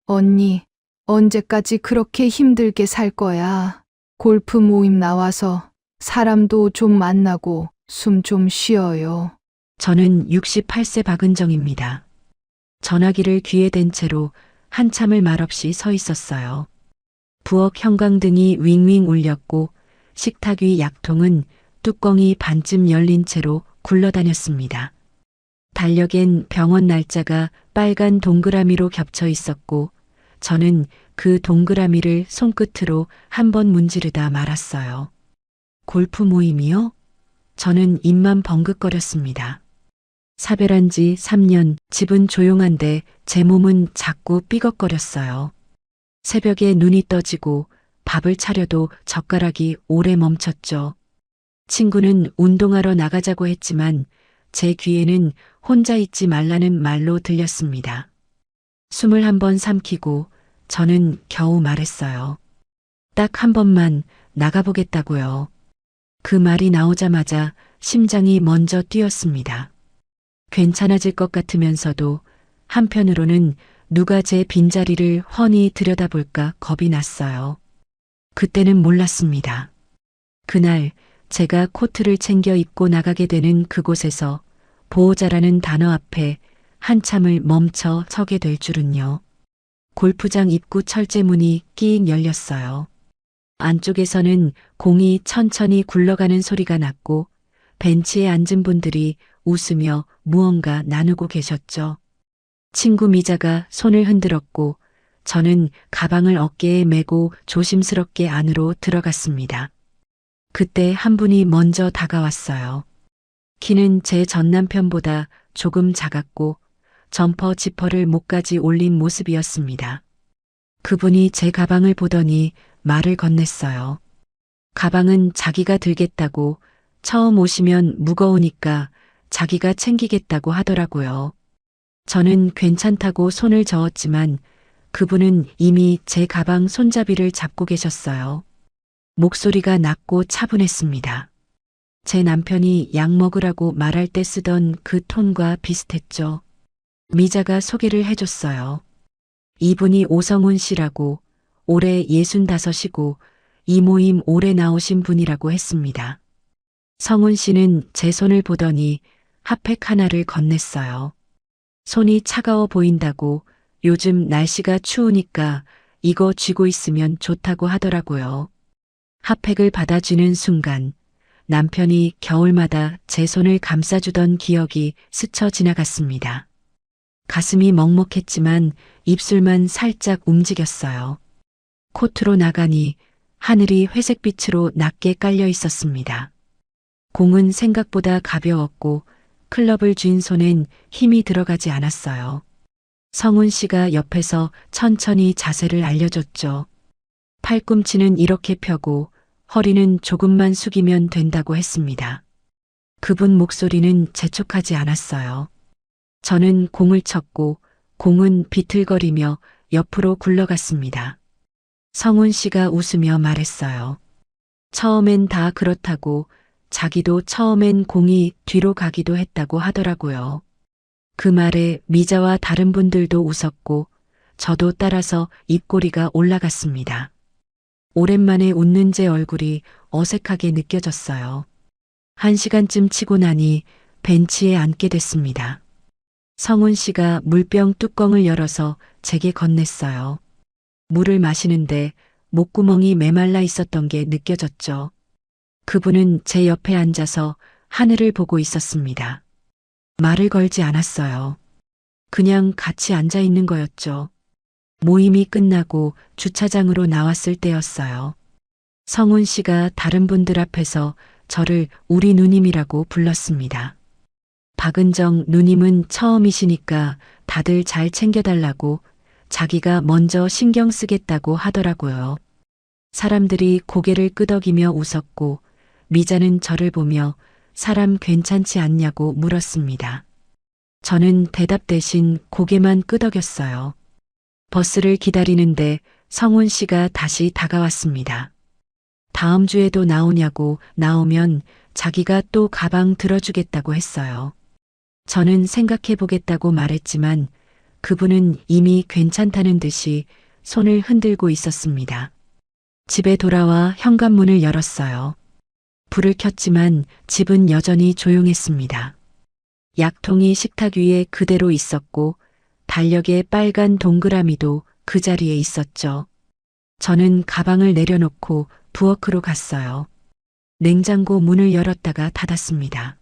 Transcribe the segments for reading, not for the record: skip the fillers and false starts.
언니, 언제까지 그렇게 힘들게 살 거야? 골프 모임 나와서 사람도 좀 만나고 숨 좀 쉬어요. 저는 68세 박은정입니다. 전화기를 귀에 댄 채로 한참을 말없이 서 있었어요. 부엌 형광등이 윙윙 울렸고 식탁 위 약통은 뚜껑이 반쯤 열린 채로 굴러다녔습니다. 달력엔 병원 날짜가 빨간 동그라미로 겹쳐 있었고 저는 그 동그라미를 손끝으로 한 번 문지르다 말았어요. 골프 모임이요? 저는 입만 벙긋거렸습니다. 사별한 지 3년, 집은 조용한데 제 몸은 자꾸 삐걱거렸어요. 새벽에 눈이 떠지고 밥을 차려도 젓가락이 오래 멈췄죠. 친구는 운동하러 나가자고 했지만 제 귀에는 혼자 있지 말라는 말로 들렸습니다. 숨을 한 번 삼키고 저는 겨우 말했어요. 딱 한 번만 나가보겠다고요. 그 말이 나오자마자 심장이 먼저 뛰었습니다. 괜찮아질 것 같으면서도 한편으로는 누가 제 빈자리를 훤히 들여다볼까 겁이 났어요. 그때는 몰랐습니다. 그날 제가 코트를 챙겨 입고 나가게 되는 그곳에서 보호자라는 단어 앞에 한참을 멈춰 서게 될 줄은요. 골프장 입구 철제문이 끼익 열렸어요. 안쪽에서는 공이 천천히 굴러가는 소리가 났고 벤치에 앉은 분들이 웃으며 무언가 나누고 계셨죠. 친구 미자가 손을 흔들었고 저는 가방을 어깨에 메고 조심스럽게 안으로 들어갔습니다. 그때 한 분이 먼저 다가왔어요. 키는 제 전 남편보다 조금 작았고 점퍼 지퍼를 목까지 올린 모습이었습니다. 그분이 제 가방을 보더니 말을 건넸어요. 가방은 자기가 들겠다고, 처음 오시면 무거우니까 자기가 챙기겠다고 하더라고요. 저는 괜찮다고 손을 저었지만 그분은 이미 제 가방 손잡이를 잡고 계셨어요. 목소리가 낮고 차분했습니다. 제 남편이 약 먹으라고 말할 때 쓰던 그 톤과 비슷했죠. 미자가 소개를 해줬어요. 이분이 오성훈 씨라고 올해 65이고 이 모임 오래 나오신 분이라고 했습니다. 성훈 씨는 제 손을 보더니 핫팩 하나를 건넸어요. 손이 차가워 보인다고 요즘 날씨가 추우니까 이거 쥐고 있으면 좋다고 하더라고요. 핫팩을 받아쥐는 순간 남편이 겨울마다 제 손을 감싸주던 기억이 스쳐 지나갔습니다. 가슴이 먹먹했지만 입술만 살짝 움직였어요. 코트로 나가니 하늘이 회색빛으로 낮게 깔려 있었습니다. 공은 생각보다 가벼웠고 클럽을 쥔 손엔 힘이 들어가지 않았어요. 성훈 씨가 옆에서 천천히 자세를 알려줬죠. 팔꿈치는 이렇게 펴고 허리는 조금만 숙이면 된다고 했습니다. 그분 목소리는 재촉하지 않았어요. 저는 공을 쳤고 공은 비틀거리며 옆으로 굴러갔습니다. 성훈 씨가 웃으며 말했어요. 처음엔 다 그렇다고 자기도 처음엔 공이 뒤로 가기도 했다고 하더라고요. 그 말에 미자와 다른 분들도 웃었고 저도 따라서 입꼬리가 올라갔습니다. 오랜만에 웃는 제 얼굴이 어색하게 느껴졌어요. 1시간쯤 치고 나니 벤치에 앉게 됐습니다. 성훈 씨가 물병 뚜껑을 열어서 제게 건넸어요. 물을 마시는데 목구멍이 메말라 있었던 게 느껴졌죠. 그분은 제 옆에 앉아서 하늘을 보고 있었습니다. 말을 걸지 않았어요. 그냥 같이 앉아 있는 거였죠. 모임이 끝나고 주차장으로 나왔을 때였어요. 성훈 씨가 다른 분들 앞에서 저를 우리 누님이라고 불렀습니다. 박은정 누님은 처음이시니까 다들 잘 챙겨달라고 자기가 먼저 신경 쓰겠다고 하더라고요. 사람들이 고개를 끄덕이며 웃었고 미자는 저를 보며 사람 괜찮지 않냐고 물었습니다. 저는 대답 대신 고개만 끄덕였어요. 버스를 기다리는데 성훈 씨가 다시 다가왔습니다. 다음 주에도 나오냐고 나오면 자기가 또 가방 들어주겠다고 했어요. 저는 생각해 보겠다고 말했지만 그분은 이미 괜찮다는 듯이 손을 흔들고 있었습니다. 집에 돌아와 현관문을 열었어요. 불을 켰지만 집은 여전히 조용했습니다. 약통이 식탁 위에 그대로 있었고 달력의 빨간 동그라미도 그 자리에 있었죠. 저는 가방을 내려놓고 부엌으로 갔어요. 냉장고 문을 열었다가 닫았습니다.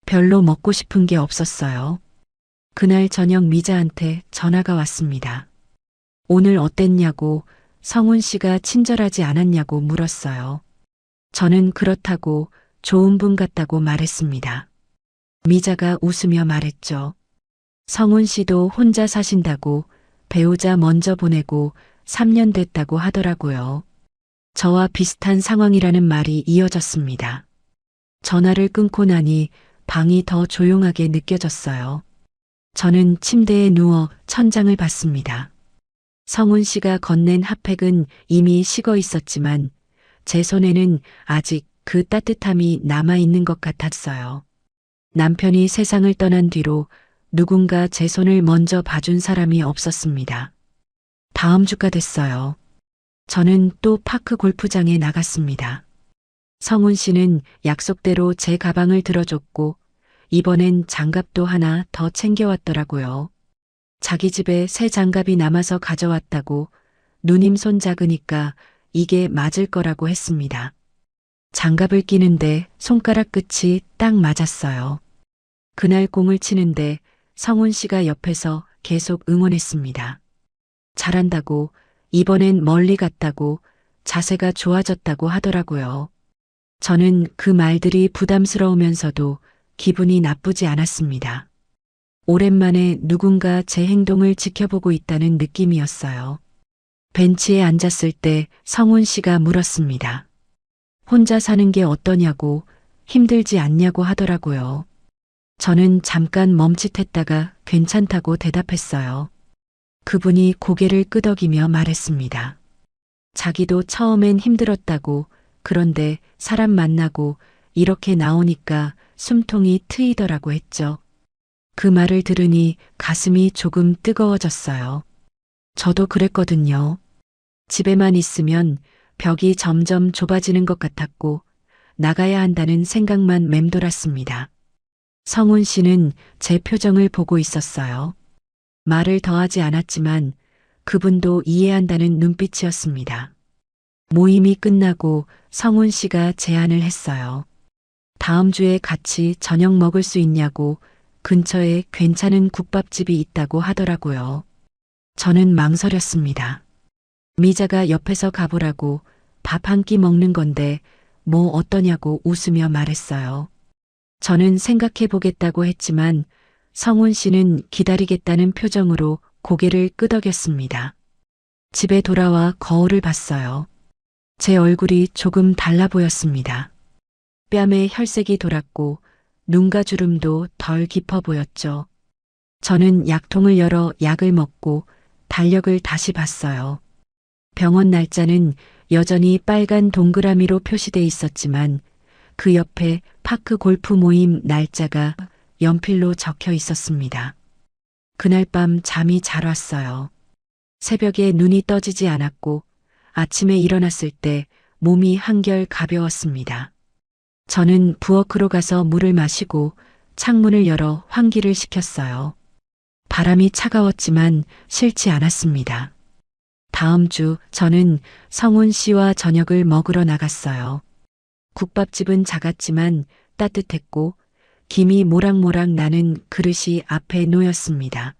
별로 먹고 싶은 게 없었어요. 그날 저녁 미자한테 전화가 왔습니다. 오늘 어땠냐고, 성훈 씨가 친절하지 않았냐고 물었어요. 저는 그렇다고 좋은 분 같다고 말했습니다. 미자가 웃으며 말했죠. 성훈 씨도 혼자 사신다고 배우자 먼저 보내고 3년 됐다고 하더라고요. 저와 비슷한 상황이라는 말이 이어졌습니다. 전화를 끊고 나니 방이 더 조용하게 느껴졌어요. 저는 침대에 누워 천장을 봤습니다. 성훈 씨가 건넨 핫팩은 이미 식어 있었지만 제 손에는 아직 그 따뜻함이 남아있는 것 같았어요. 남편이 세상을 떠난 뒤로 누군가 제 손을 먼저 봐준 사람이 없었습니다. 다음 주가 됐어요. 저는 또 파크 골프장에 나갔습니다. 성훈 씨는 약속대로 제 가방을 들어줬고 이번엔 장갑도 하나 더 챙겨왔더라고요. 자기 집에 새 장갑이 남아서 가져왔다고 누님 손 작으니까 이게 맞을 거라고 했습니다. 장갑을 끼는데 손가락 끝이 딱 맞았어요. 그날 공을 치는데 성훈 씨가 옆에서 계속 응원했습니다. 잘한다고, 이번엔 멀리 갔다고, 자세가 좋아졌다고 하더라고요. 저는 그 말들이 부담스러우면서도 기분이 나쁘지 않았습니다. 오랜만에 누군가 제 행동을 지켜보고 있다는 느낌이었어요. 벤치에 앉았을 때 성훈 씨가 물었습니다. 혼자 사는 게 어떠냐고, 힘들지 않냐고 하더라고요. 저는 잠깐 멈칫했다가 괜찮다고 대답했어요. 그분이 고개를 끄덕이며 말했습니다. 자기도 처음엔 힘들었다고, 그런데 사람 만나고 이렇게 나오니까 숨통이 트이더라고 했죠. 그 말을 들으니 가슴이 조금 뜨거워졌어요. 저도 그랬거든요. 집에만 있으면 벽이 점점 좁아지는 것 같았고 나가야 한다는 생각만 맴돌았습니다. 성훈 씨는 제 표정을 보고 있었어요. 말을 더하지 않았지만 그분도 이해한다는 눈빛이었습니다. 모임이 끝나고 성훈 씨가 제안을 했어요. 다음 주에 같이 저녁 먹을 수 있냐고 근처에 괜찮은 국밥집이 있다고 하더라고요. 저는 망설였습니다. 미자가 옆에서 가보라고 밥 한 끼 먹는 건데 뭐 어떠냐고 웃으며 말했어요. 저는 생각해 보겠다고 했지만 성훈 씨는 기다리겠다는 표정으로 고개를 끄덕였습니다. 집에 돌아와 거울을 봤어요. 제 얼굴이 조금 달라 보였습니다. 뺨에 혈색이 돌았고 눈가 주름도 덜 깊어 보였죠. 저는 약통을 열어 약을 먹고 달력을 다시 봤어요. 병원 날짜는 여전히 빨간 동그라미로 표시돼 있었지만 그 옆에 파크 골프 모임 날짜가 연필로 적혀 있었습니다. 그날 밤 잠이 잘 왔어요. 새벽에 눈이 떠지지 않았고 아침에 일어났을 때 몸이 한결 가벼웠습니다. 저는 부엌으로 가서 물을 마시고 창문을 열어 환기를 시켰어요. 바람이 차가웠지만 싫지 않았습니다. 다음 주 저는 성훈 씨와 저녁을 먹으러 나갔어요. 국밥집은 작았지만 따뜻했고 김이 모락모락 나는 그릇이 앞에 놓였습니다.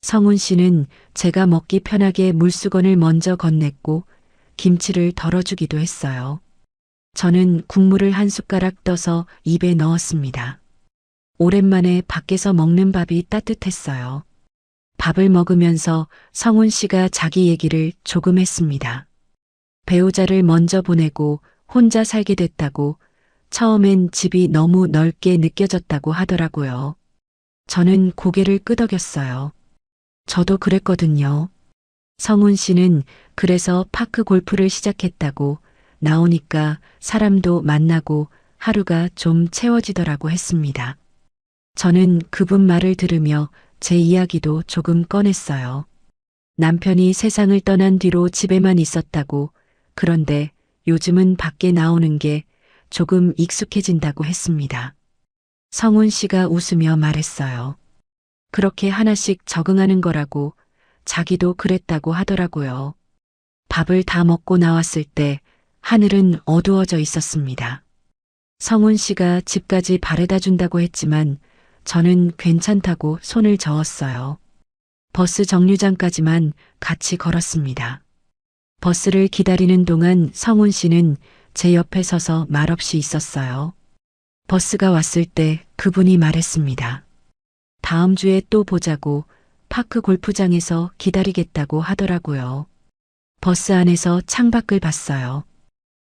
성훈 씨는 제가 먹기 편하게 물수건을 먼저 건넸고 김치를 덜어주기도 했어요. 저는 국물을 한 숟가락 떠서 입에 넣었습니다. 오랜만에 밖에서 먹는 밥이 따뜻했어요. 밥을 먹으면서 성훈 씨가 자기 얘기를 조금 했습니다. 배우자를 먼저 보내고 혼자 살게 됐다고, 처음엔 집이 너무 넓게 느껴졌다고 하더라고요. 저는 고개를 끄덕였어요. 저도 그랬거든요. 성훈 씨는 그래서 파크 골프를 시작했다고, 나오니까 사람도 만나고 하루가 좀 채워지더라고 했습니다. 저는 그분 말을 들으며 제 이야기도 조금 꺼냈어요. 남편이 세상을 떠난 뒤로 집에만 있었다고, 그런데 요즘은 밖에 나오는 게 조금 익숙해진다고 했습니다. 성훈 씨가 웃으며 말했어요. 그렇게 하나씩 적응하는 거라고, 자기도 그랬다고 하더라고요. 밥을 다 먹고 나왔을 때 하늘은 어두워져 있었습니다. 성훈 씨가 집까지 바래다 준다고 했지만 저는 괜찮다고 손을 저었어요. 버스 정류장까지만 같이 걸었습니다. 버스를 기다리는 동안 성훈 씨는 제 옆에 서서 말없이 있었어요. 버스가 왔을 때 그분이 말했습니다. 다음 주에 또 보자고 파크 골프장에서 기다리겠다고 하더라고요. 버스 안에서 창밖을 봤어요.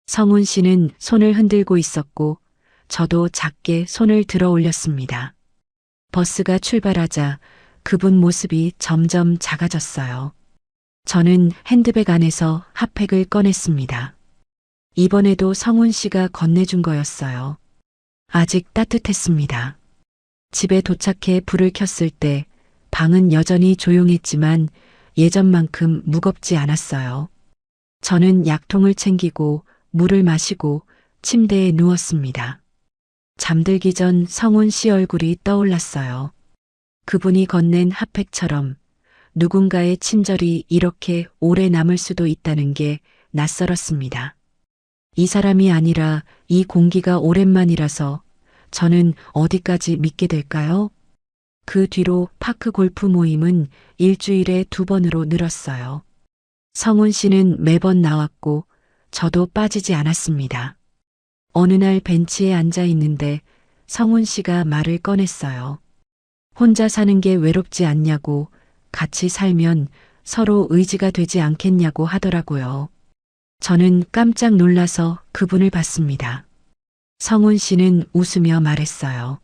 성훈 씨는 손을 흔들고 있었고 저도 작게 손을 들어 올렸습니다. 버스가 출발하자 그분 모습이 점점 작아졌어요. 저는 핸드백 안에서 핫팩을 꺼냈습니다. 이번에도 성훈 씨가 건네준 거였어요. 아직 따뜻했습니다. 집에 도착해 불을 켰을 때 방은 여전히 조용했지만 예전만큼 무겁지 않았어요. 저는 약통을 챙기고 물을 마시고 침대에 누웠습니다. 잠들기 전 성훈 씨 얼굴이 떠올랐어요. 그분이 건넨 핫팩처럼 누군가의 친절이 이렇게 오래 남을 수도 있다는 게 낯설었습니다. 이 사람이 아니라 이 공기가 오랜만이라서 저는 어디까지 믿게 될까요? 그 뒤로 파크 골프 모임은 일주일에 2번으로 늘었어요. 성훈 씨는 매번 나왔고 저도 빠지지 않았습니다. 어느 날 벤치에 앉아 있는데 성훈 씨가 말을 꺼냈어요. 혼자 사는 게 외롭지 않냐고, 같이 살면 서로 의지가 되지 않겠냐고 하더라고요. 저는 깜짝 놀라서 그분을 봤습니다. 성훈 씨는 웃으며 말했어요.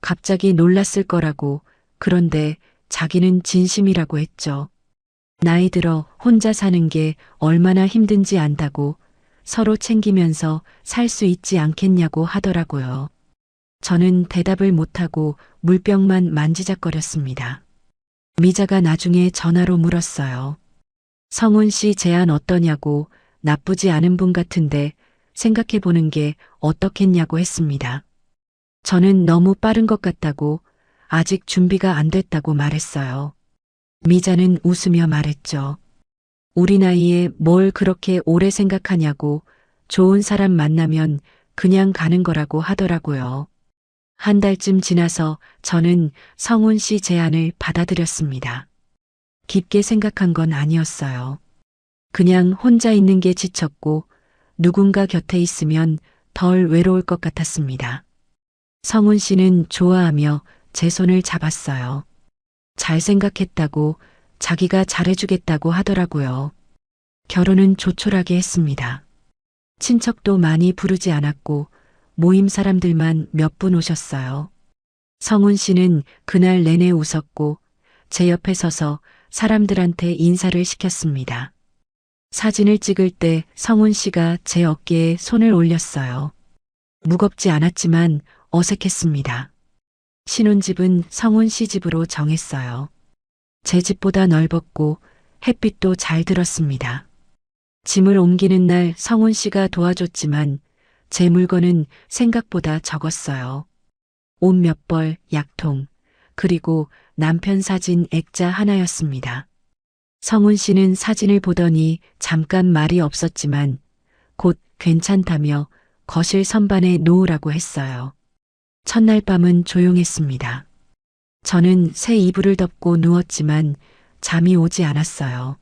갑자기 놀랐을 거라고, 그런데 자기는 진심이라고 했죠. 나이 들어 혼자 사는 게 얼마나 힘든지 안다고, 서로 챙기면서 살 수 있지 않겠냐고 하더라고요. 저는 대답을 못하고 물병만 만지작거렸습니다. 미자가 나중에 전화로 물었어요. 성훈 씨 제안 어떠냐고. 나쁘지 않은 분 같은데 생각해 보는 게 어떻겠냐고 했습니다. 저는 너무 빠른 것 같다고, 아직 준비가 안 됐다고 말했어요. 미자는 웃으며 말했죠. 우리 나이에 뭘 그렇게 오래 생각하냐고, 좋은 사람 만나면 그냥 가는 거라고 하더라고요. 한 달쯤 지나서 저는 성훈 씨 제안을 받아들였습니다. 깊게 생각한 건 아니었어요. 그냥 혼자 있는 게 지쳤고 누군가 곁에 있으면 덜 외로울 것 같았습니다. 성훈 씨는 좋아하며 제 손을 잡았어요. 잘 생각했다고, 자기가 잘해주겠다고 하더라고요. 결혼은 조촐하게 했습니다. 친척도 많이 부르지 않았고 모임 사람들만 몇 분 오셨어요. 성훈 씨는 그날 내내 웃었고 제 옆에 서서 사람들한테 인사를 시켰습니다. 사진을 찍을 때 성훈 씨가 제 어깨에 손을 올렸어요. 무겁지 않았지만 어색했습니다. 신혼집은 성훈 씨 집으로 정했어요. 제 집보다 넓었고 햇빛도 잘 들었습니다. 짐을 옮기는 날 성훈 씨가 도와줬지만 제 물건은 생각보다 적었어요. 옷 몇 벌, 약통, 그리고 남편 사진 액자 하나였습니다. 성훈 씨는 사진을 보더니 잠깐 말이 없었지만 곧 괜찮다며 거실 선반에 놓으라고 했어요. 첫날 밤은 조용했습니다. 저는 새 이불을 덮고 누웠지만 잠이 오지 않았어요.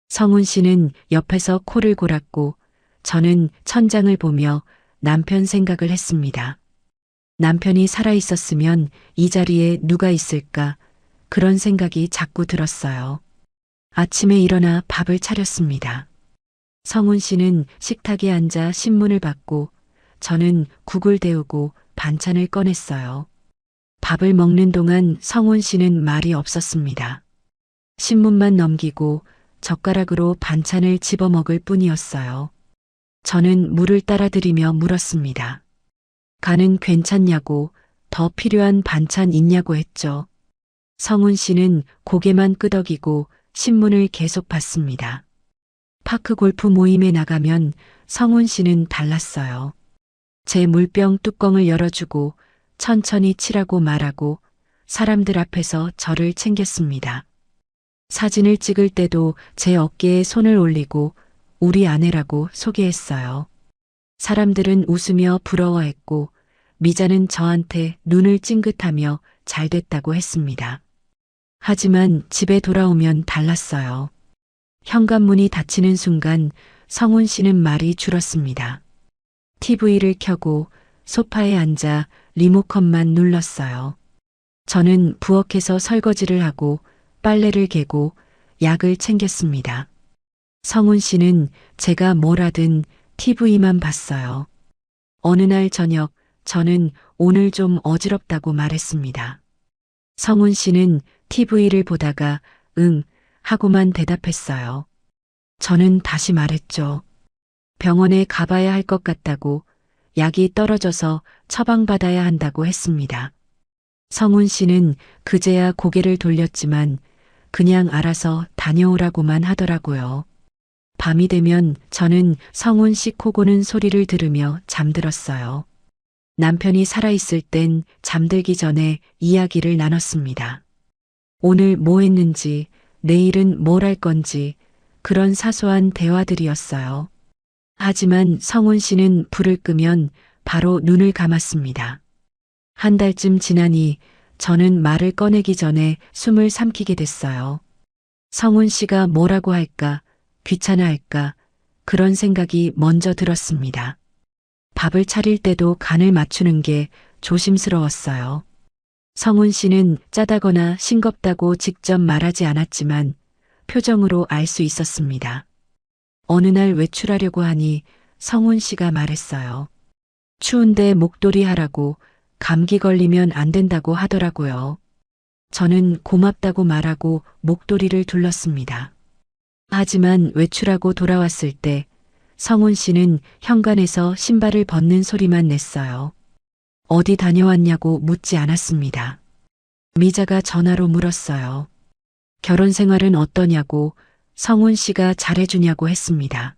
성훈 씨는 옆에서 코를 골았고 저는 천장을 보며 남편 생각을 했습니다. 남편이 살아있었으면 이 자리에 누가 있을까, 그런 생각이 자꾸 들었어요. 아침에 일어나 밥을 차렸습니다. 성훈 씨는 식탁에 앉아 신문을 받고 저는 국을 데우고 반찬을 꺼냈어요. 밥을 먹는 동안 성훈 씨는 말이 없었습니다. 신문만 넘기고 젓가락으로 반찬을 집어 먹을 뿐이었어요. 저는 물을 따라드리며 물었습니다. 간은 괜찮냐고, 더 필요한 반찬 있냐고 했죠. 성훈 씨는 고개만 끄덕이고 신문을 계속 봤습니다. 파크 골프 모임에 나가면 성훈 씨는 달랐어요. 제 물병 뚜껑을 열어주고 천천히 치라고 말하고 사람들 앞에서 저를 챙겼습니다. 사진을 찍을 때도 제 어깨에 손을 올리고 우리 아내라고 소개했어요. 사람들은 웃으며 부러워했고 미자는 저한테 눈을 찡긋하며 잘 됐다고 했습니다. 하지만 집에 돌아오면 달랐어요. 현관문이 닫히는 순간 성훈 씨는 말이 줄었습니다. TV를 켜고 소파에 앉아 리모컨만 눌렀어요. 저는 부엌에서 설거지를 하고 빨래를 개고 약을 챙겼습니다. 성훈 씨는 제가 뭘 하든 TV만 봤어요. 어느 날 저녁 저는 오늘 좀 어지럽다고 말했습니다. 성훈 씨는 TV를 보다가 응 하고만 대답했어요. 저는 다시 말했죠. 병원에 가봐야 할 것 같다고, 약이 떨어져서 처방받아야 한다고 했습니다. 성훈 씨는 그제야 고개를 돌렸지만 그냥 알아서 다녀오라고만 하더라고요. 밤이 되면 저는 성훈 씨 코 고는 소리를 들으며 잠들었어요. 남편이 살아있을 땐 잠들기 전에 이야기를 나눴습니다. 오늘 뭐 했는지, 내일은 뭘 할 건지, 그런 사소한 대화들이었어요. 하지만 성훈 씨는 불을 끄면 바로 눈을 감았습니다. 한 달쯤 지나니 저는 말을 꺼내기 전에 숨을 삼키게 됐어요. 성훈 씨가 뭐라고 할까, 귀찮아할까, 그런 생각이 먼저 들었습니다. 밥을 차릴 때도 간을 맞추는 게 조심스러웠어요. 성훈 씨는 짜다거나 싱겁다고 직접 말하지 않았지만 표정으로 알 수 있었습니다. 어느 날 외출하려고 하니 성훈 씨가 말했어요. 추운데 목도리 하라고, 감기 걸리면 안 된다고 하더라고요. 저는 고맙다고 말하고 목도리를 둘렀습니다. 하지만 외출하고 돌아왔을 때 성훈 씨는 현관에서 신발을 벗는 소리만 냈어요. 어디 다녀왔냐고 묻지 않았습니다. 미자가 전화로 물었어요. 결혼 생활은 어떠냐고, 성훈 씨가 잘해주냐고 했습니다.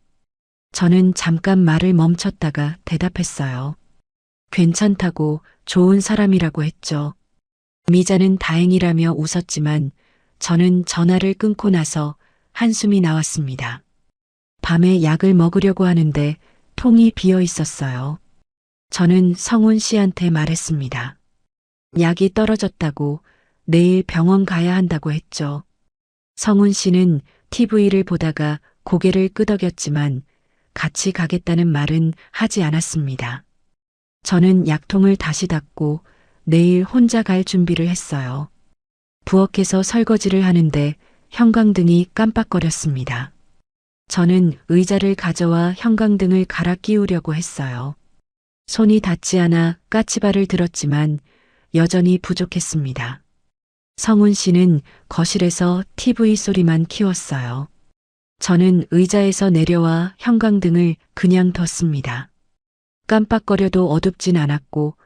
저는 잠깐 말을 멈췄다가 대답했어요. 괜찮다고, 좋은 사람이라고 했죠. 미자는 다행이라며 웃었지만 저는 전화를 끊고 나서 한숨이 나왔습니다. 밤에 약을 먹으려고 하는데 통이 비어 있었어요. 저는 성훈 씨한테 말했습니다. 약이 떨어졌다고, 내일 병원 가야 한다고 했죠. 성훈 씨는 TV를 보다가 고개를 끄덕였지만 같이 가겠다는 말은 하지 않았습니다. 저는 약통을 다시 닫고 내일 혼자 갈 준비를 했어요. 부엌에서 설거지를 하는데 형광등이 깜빡거렸습니다. 저는 의자를 가져와 형광등을 갈아 끼우려고 했어요. 손이 닿지 않아 까치발을 들었지만 여전히 부족했습니다. 성훈 씨는 거실에서 TV 소리만 키웠어요. 저는 의자에서 내려와 형광등을 그냥 뒀습니다. 깜빡거려도 어둡진 않았고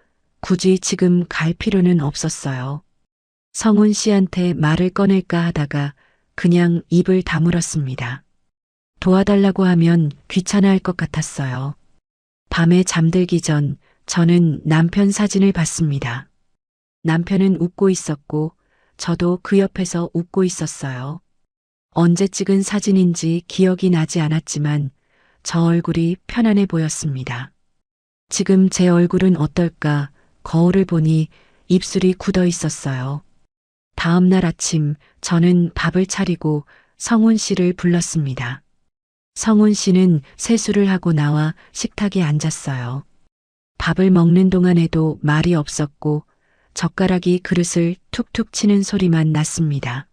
굳이 지금 갈 필요는 없었어요. 성훈 씨한테 말을 꺼낼까 하다가 그냥 입을 다물었습니다. 도와달라고 하면 귀찮아할 것 같았어요. 밤에 잠들기 전 저는 남편 사진을 봤습니다. 남편은 웃고 있었고 저도 그 옆에서 웃고 있었어요. 언제 찍은 사진인지 기억이 나지 않았지만 저 얼굴이 편안해 보였습니다. 지금 제 얼굴은 어떨까? 거울을 보니 입술이 굳어 있었어요. 다음 날 아침 저는 밥을 차리고 성훈 씨를 불렀습니다. 성훈 씨는 세수를 하고 나와 식탁에 앉았어요. 밥을 먹는 동안에도 말이 없었고 젓가락이 그릇을 툭툭 치는 소리만 났습니다.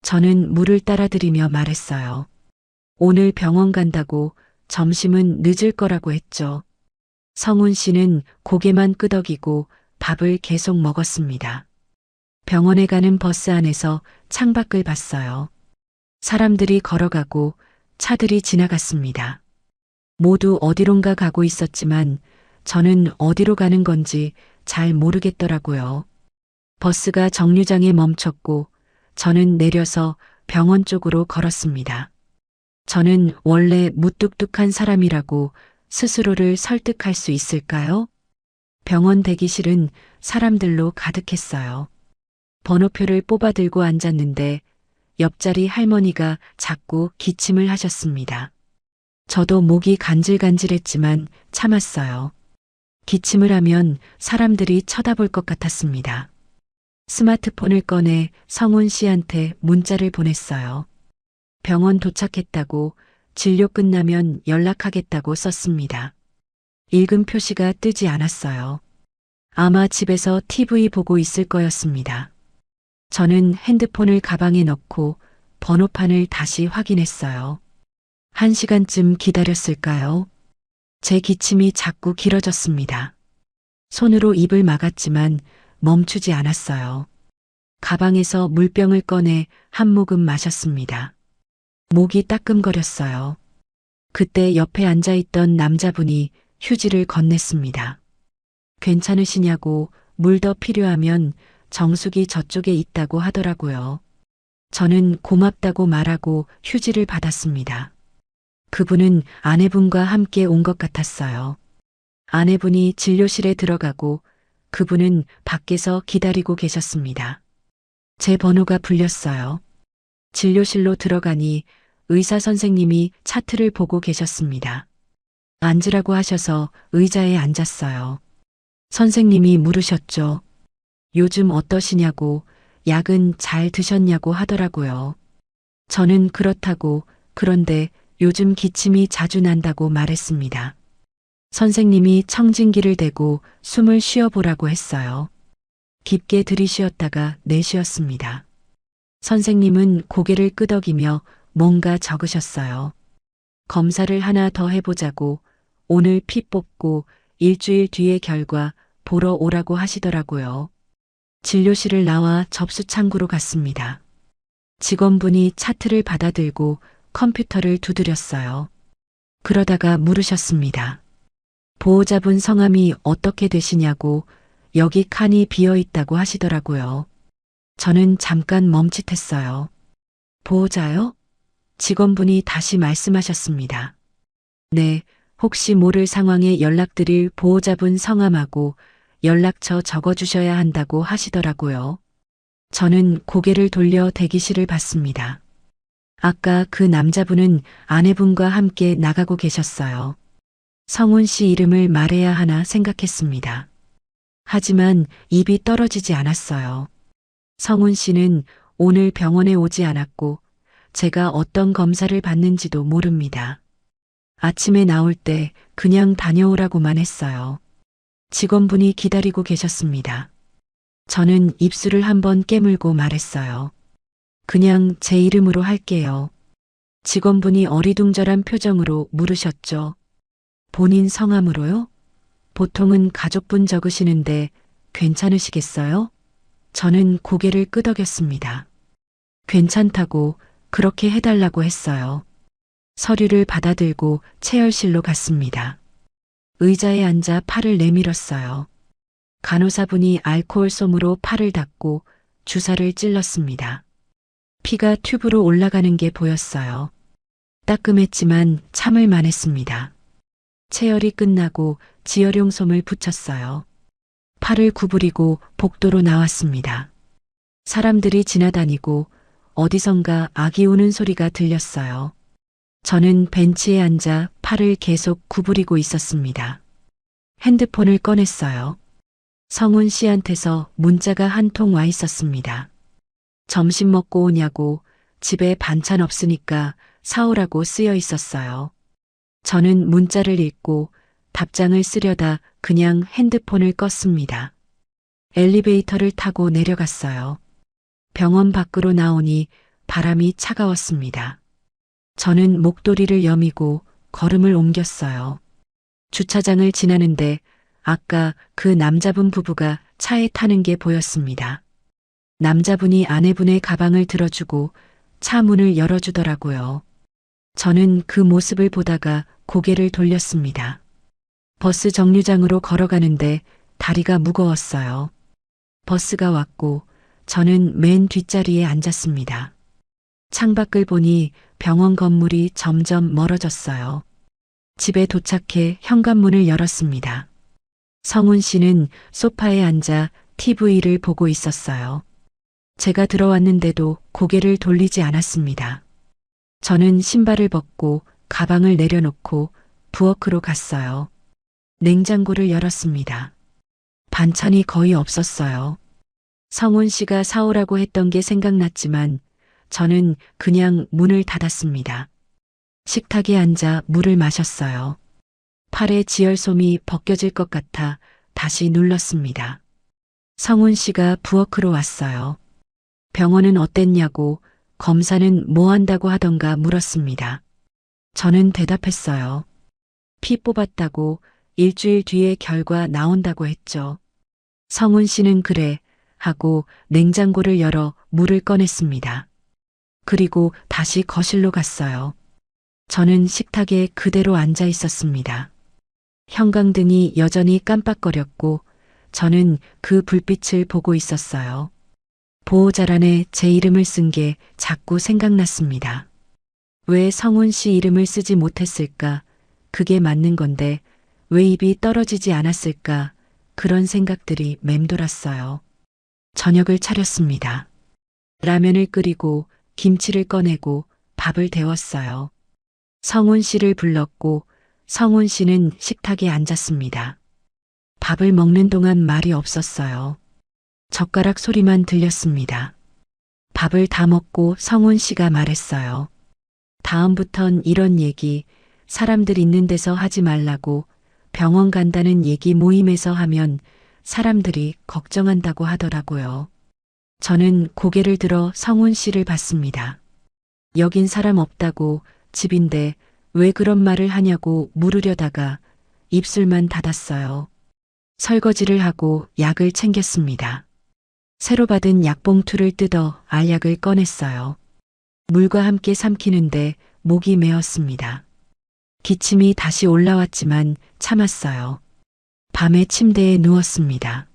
저는 물을 따라드리며 말했어요. 오늘 병원 간다고, 점심은 늦을 거라고 했죠. 성훈 씨는 고개만 끄덕이고 밥을 계속 먹었습니다. 병원에 가는 버스 안에서 창밖을 봤어요. 사람들이 걸어가고 차들이 지나갔습니다. 모두 어디론가 가고 있었지만 저는 어디로 가는 건지 잘 모르겠더라고요. 버스가 정류장에 멈췄고 저는 내려서 병원 쪽으로 걸었습니다. 저는 원래 무뚝뚝한 사람이라고 스스로를 설득할 수 있을까요? 병원 대기실은 사람들로 가득했어요. 번호표를 뽑아 들고 앉았는데 옆자리 할머니가 자꾸 기침을 하셨습니다. 저도 목이 간질간질했지만 참았어요. 기침을 하면 사람들이 쳐다볼 것 같았습니다. 스마트폰을 꺼내 성훈 씨한테 문자를 보냈어요. 병원 도착했다고, 진료 끝나면 연락하겠다고 썼습니다. 읽음 표시가 뜨지 않았어요. 아마 집에서 TV 보고 있을 거였습니다. 저는 핸드폰을 가방에 넣고 번호판을 다시 확인했어요. 1시간쯤 기다렸을까요? 제 기침이 자꾸 길어졌습니다. 손으로 입을 막았지만 멈추지 않았어요. 가방에서 물병을 꺼내 한 모금 마셨습니다. 목이 따끔거렸어요. 그때 옆에 앉아있던 남자분이 휴지를 건넸습니다. 괜찮으시냐고, 물 더 필요하면 정수기 저쪽에 있다고 하더라고요. 저는 고맙다고 말하고 휴지를 받았습니다. 그분은 아내분과 함께 온 것 같았어요. 아내분이 진료실에 들어가고 그분은 밖에서 기다리고 계셨습니다. 제 번호가 불렸어요. 진료실로 들어가니 의사 선생님이 차트를 보고 계셨습니다. 앉으라고 하셔서 의자에 앉았어요. 선생님이 물으셨죠. 요즘 어떠시냐고, 약은 잘 드셨냐고 하더라고요. 저는 그렇다고, 그런데 요즘 기침이 자주 난다고 말했습니다. 선생님이 청진기를 대고 숨을 쉬어보라고 했어요. 깊게 들이쉬었다가 내쉬었습니다. 선생님은 고개를 끄덕이며 뭔가 적으셨어요. 검사를 하나 더 해보자고, 오늘 피 뽑고 일주일 뒤에 결과 보러 오라고 하시더라고요. 진료실을 나와 접수 창구로 갔습니다. 직원분이 차트를 받아들고 컴퓨터를 두드렸어요. 그러다가 물으셨습니다. 보호자분 성함이 어떻게 되시냐고, 여기 칸이 비어 있다고 하시더라고요. 저는 잠깐 멈칫했어요. 보호자요? 직원분이 다시 말씀하셨습니다. 네, 혹시 모를 상황에 연락드릴 보호자분 성함하고 연락처 적어주셔야 한다고 하시더라고요. 저는 고개를 돌려 대기실을 봤습니다. 아까 그 남자분은 아내분과 함께 나가고 계셨어요. 성훈 씨 이름을 말해야 하나 생각했습니다. 하지만 입이 떨어지지 않았어요. 성훈 씨는 오늘 병원에 오지 않았고 제가 어떤 검사를 받는지도 모릅니다. 아침에 나올 때 그냥 다녀오라고만 했어요. 직원분이 기다리고 계셨습니다. 저는 입술을 한번 깨물고 말했어요. 그냥 제 이름으로 할게요. 직원분이 어리둥절한 표정으로 물으셨죠. 본인 성함으로요? 보통은 가족분 적으시는데 괜찮으시겠어요? 저는 고개를 끄덕였습니다. 괜찮다고, 그렇게 해달라고 했어요. 서류를 받아들고 체열실로 갔습니다. 의자에 앉아 팔을 내밀었어요. 간호사분이 알코올 솜으로 팔을 닦고 주사를 찔렀습니다. 피가 튜브로 올라가는 게 보였어요. 따끔했지만 참을 만했습니다. 체열이 끝나고 지혈용 솜을 붙였어요. 팔을 구부리고 복도로 나왔습니다. 사람들이 지나다니고 어디선가 아기 우는 소리가 들렸어요. 저는 벤치에 앉아 팔을 계속 구부리고 있었습니다. 핸드폰을 꺼냈어요. 성훈 씨한테서 문자가 한 통 와 있었습니다. 점심 먹고 오냐고, 집에 반찬 없으니까 사오라고 쓰여 있었어요. 저는 문자를 읽고 답장을 쓰려다 그냥 핸드폰을 껐습니다. 엘리베이터를 타고 내려갔어요. 병원 밖으로 나오니 바람이 차가웠습니다. 저는 목도리를 여미고 걸음을 옮겼어요. 주차장을 지나는데 아까 그 남자분 부부가 차에 타는 게 보였습니다. 남자분이 아내분의 가방을 들어주고 차 문을 열어주더라고요. 저는 그 모습을 보다가 고개를 돌렸습니다. 버스 정류장으로 걸어가는데 다리가 무거웠어요. 버스가 왔고 저는 맨 뒷자리에 앉았습니다. 창밖을 보니 병원 건물이 점점 멀어졌어요. 집에 도착해 현관문을 열었습니다. 성훈 씨는 소파에 앉아 TV를 보고 있었어요. 제가 들어왔는데도 고개를 돌리지 않았습니다. 저는 신발을 벗고 가방을 내려놓고 부엌으로 갔어요. 냉장고를 열었습니다. 반찬이 거의 없었어요. 성훈 씨가 사오라고 했던 게 생각났지만 저는 그냥 문을 닫았습니다. 식탁에 앉아 물을 마셨어요. 팔에 지혈솜이 벗겨질 것 같아 다시 눌렀습니다. 성훈 씨가 부엌으로 왔어요. 병원은 어땠냐고, 검사는 뭐 한다고 하던가 물었습니다. 저는 대답했어요. 피 뽑았다고, 일주일 뒤에 결과 나온다고 했죠. 성훈 씨는 그래 하고 냉장고를 열어 물을 꺼냈습니다. 그리고 다시 거실로 갔어요. 저는 식탁에 그대로 앉아 있었습니다. 형광등이 여전히 깜빡거렸고 저는 그 불빛을 보고 있었어요. 보호자란에 제 이름을 쓴 게 자꾸 생각났습니다. 왜 성훈 씨 이름을 쓰지 못했을까? 그게 맞는 건데 왜 입이 떨어지지 않았을까? 그런 생각들이 맴돌았어요. 저녁을 차렸습니다. 라면을 끓이고 김치를 꺼내고 밥을 데웠어요. 성훈 씨를 불렀고 성훈 씨는 식탁에 앉았습니다. 밥을 먹는 동안 말이 없었어요. 젓가락 소리만 들렸습니다. 밥을 다 먹고 성훈 씨가 말했어요. 다음부턴 이런 얘기 사람들 있는 데서 하지 말라고, 병원 간다는 얘기 모임에서 하면 사람들이 걱정한다고 하더라고요. 저는 고개를 들어 성훈 씨를 봤습니다. 여긴 사람 없다고, 집인데 왜 그런 말을 하냐고 물으려다가 입술만 닫았어요. 설거지를 하고 약을 챙겼습니다. 새로 받은 약봉투를 뜯어 알약을 꺼냈어요. 물과 함께 삼키는데 목이 메었습니다. 기침이 다시 올라왔지만 참았어요. 밤에 침대에 누웠습니다.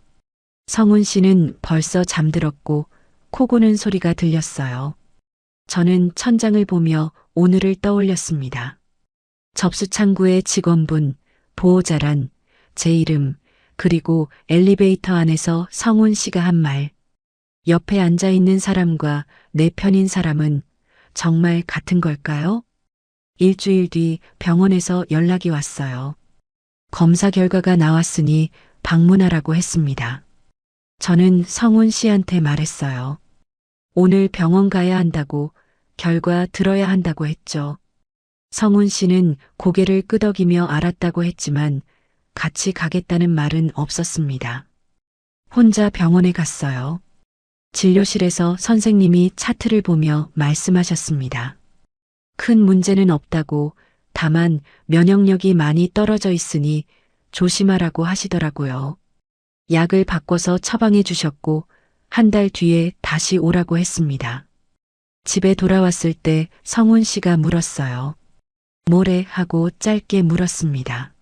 성훈 씨는 벌써 잠들었고 코 고는 소리가 들렸어요. 저는 천장을 보며 오늘을 떠올렸습니다. 접수창구의 직원분, 보호자란, 제 이름, 그리고 엘리베이터 안에서 성훈 씨가 한 말. 옆에 앉아 있는 사람과 내 편인 사람은 정말 같은 걸까요? 일주일 뒤 병원에서 연락이 왔어요. 검사 결과가 나왔으니 방문하라고 했습니다. 저는 성훈 씨한테 말했어요. 오늘 병원 가야 한다고, 결과 들어야 한다고 했죠. 성훈 씨는 고개를 끄덕이며 알았다고 했지만 같이 가겠다는 말은 없었습니다. 혼자 병원에 갔어요. 진료실에서 선생님이 차트를 보며 말씀하셨습니다. 큰 문제는 없다고, 다만 면역력이 많이 떨어져 있으니 조심하라고 하시더라고요. 약을 바꿔서 처방해 주셨고 한 달 뒤에 다시 오라고 했습니다. 집에 돌아왔을 때 성훈 씨가 물었어요. 뭐래 하고 짧게 물었습니다.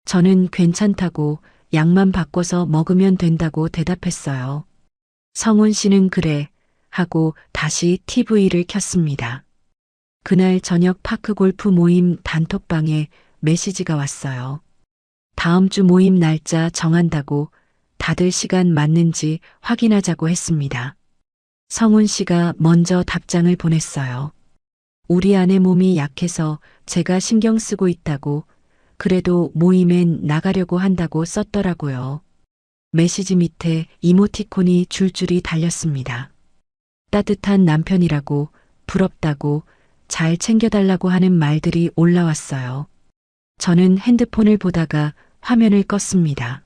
저는 괜찮다고, 약만 바꿔서 먹으면 된다고 대답했어요. 성훈 씨는 그래 하고 다시 TV를 켰습니다. 그날 저녁 파크 골프 모임 단톡방에 메시지가 왔어요. 다음 주 모임 날짜 정한다고, 다들 시간 맞는지 확인하자고 했습니다. 성훈 씨가 먼저 답장을 보냈어요. 우리 아내 몸이 약해서 제가 신경 쓰고 있다고, 그래도 모임엔 나가려고 한다고 썼더라고요. 메시지 밑에 이모티콘이 줄줄이 달렸습니다. 따뜻한 남편이라고, 부럽다고, 잘 챙겨달라고 하는 말들이 올라왔어요. 저는 핸드폰을 보다가 화면을 껐습니다.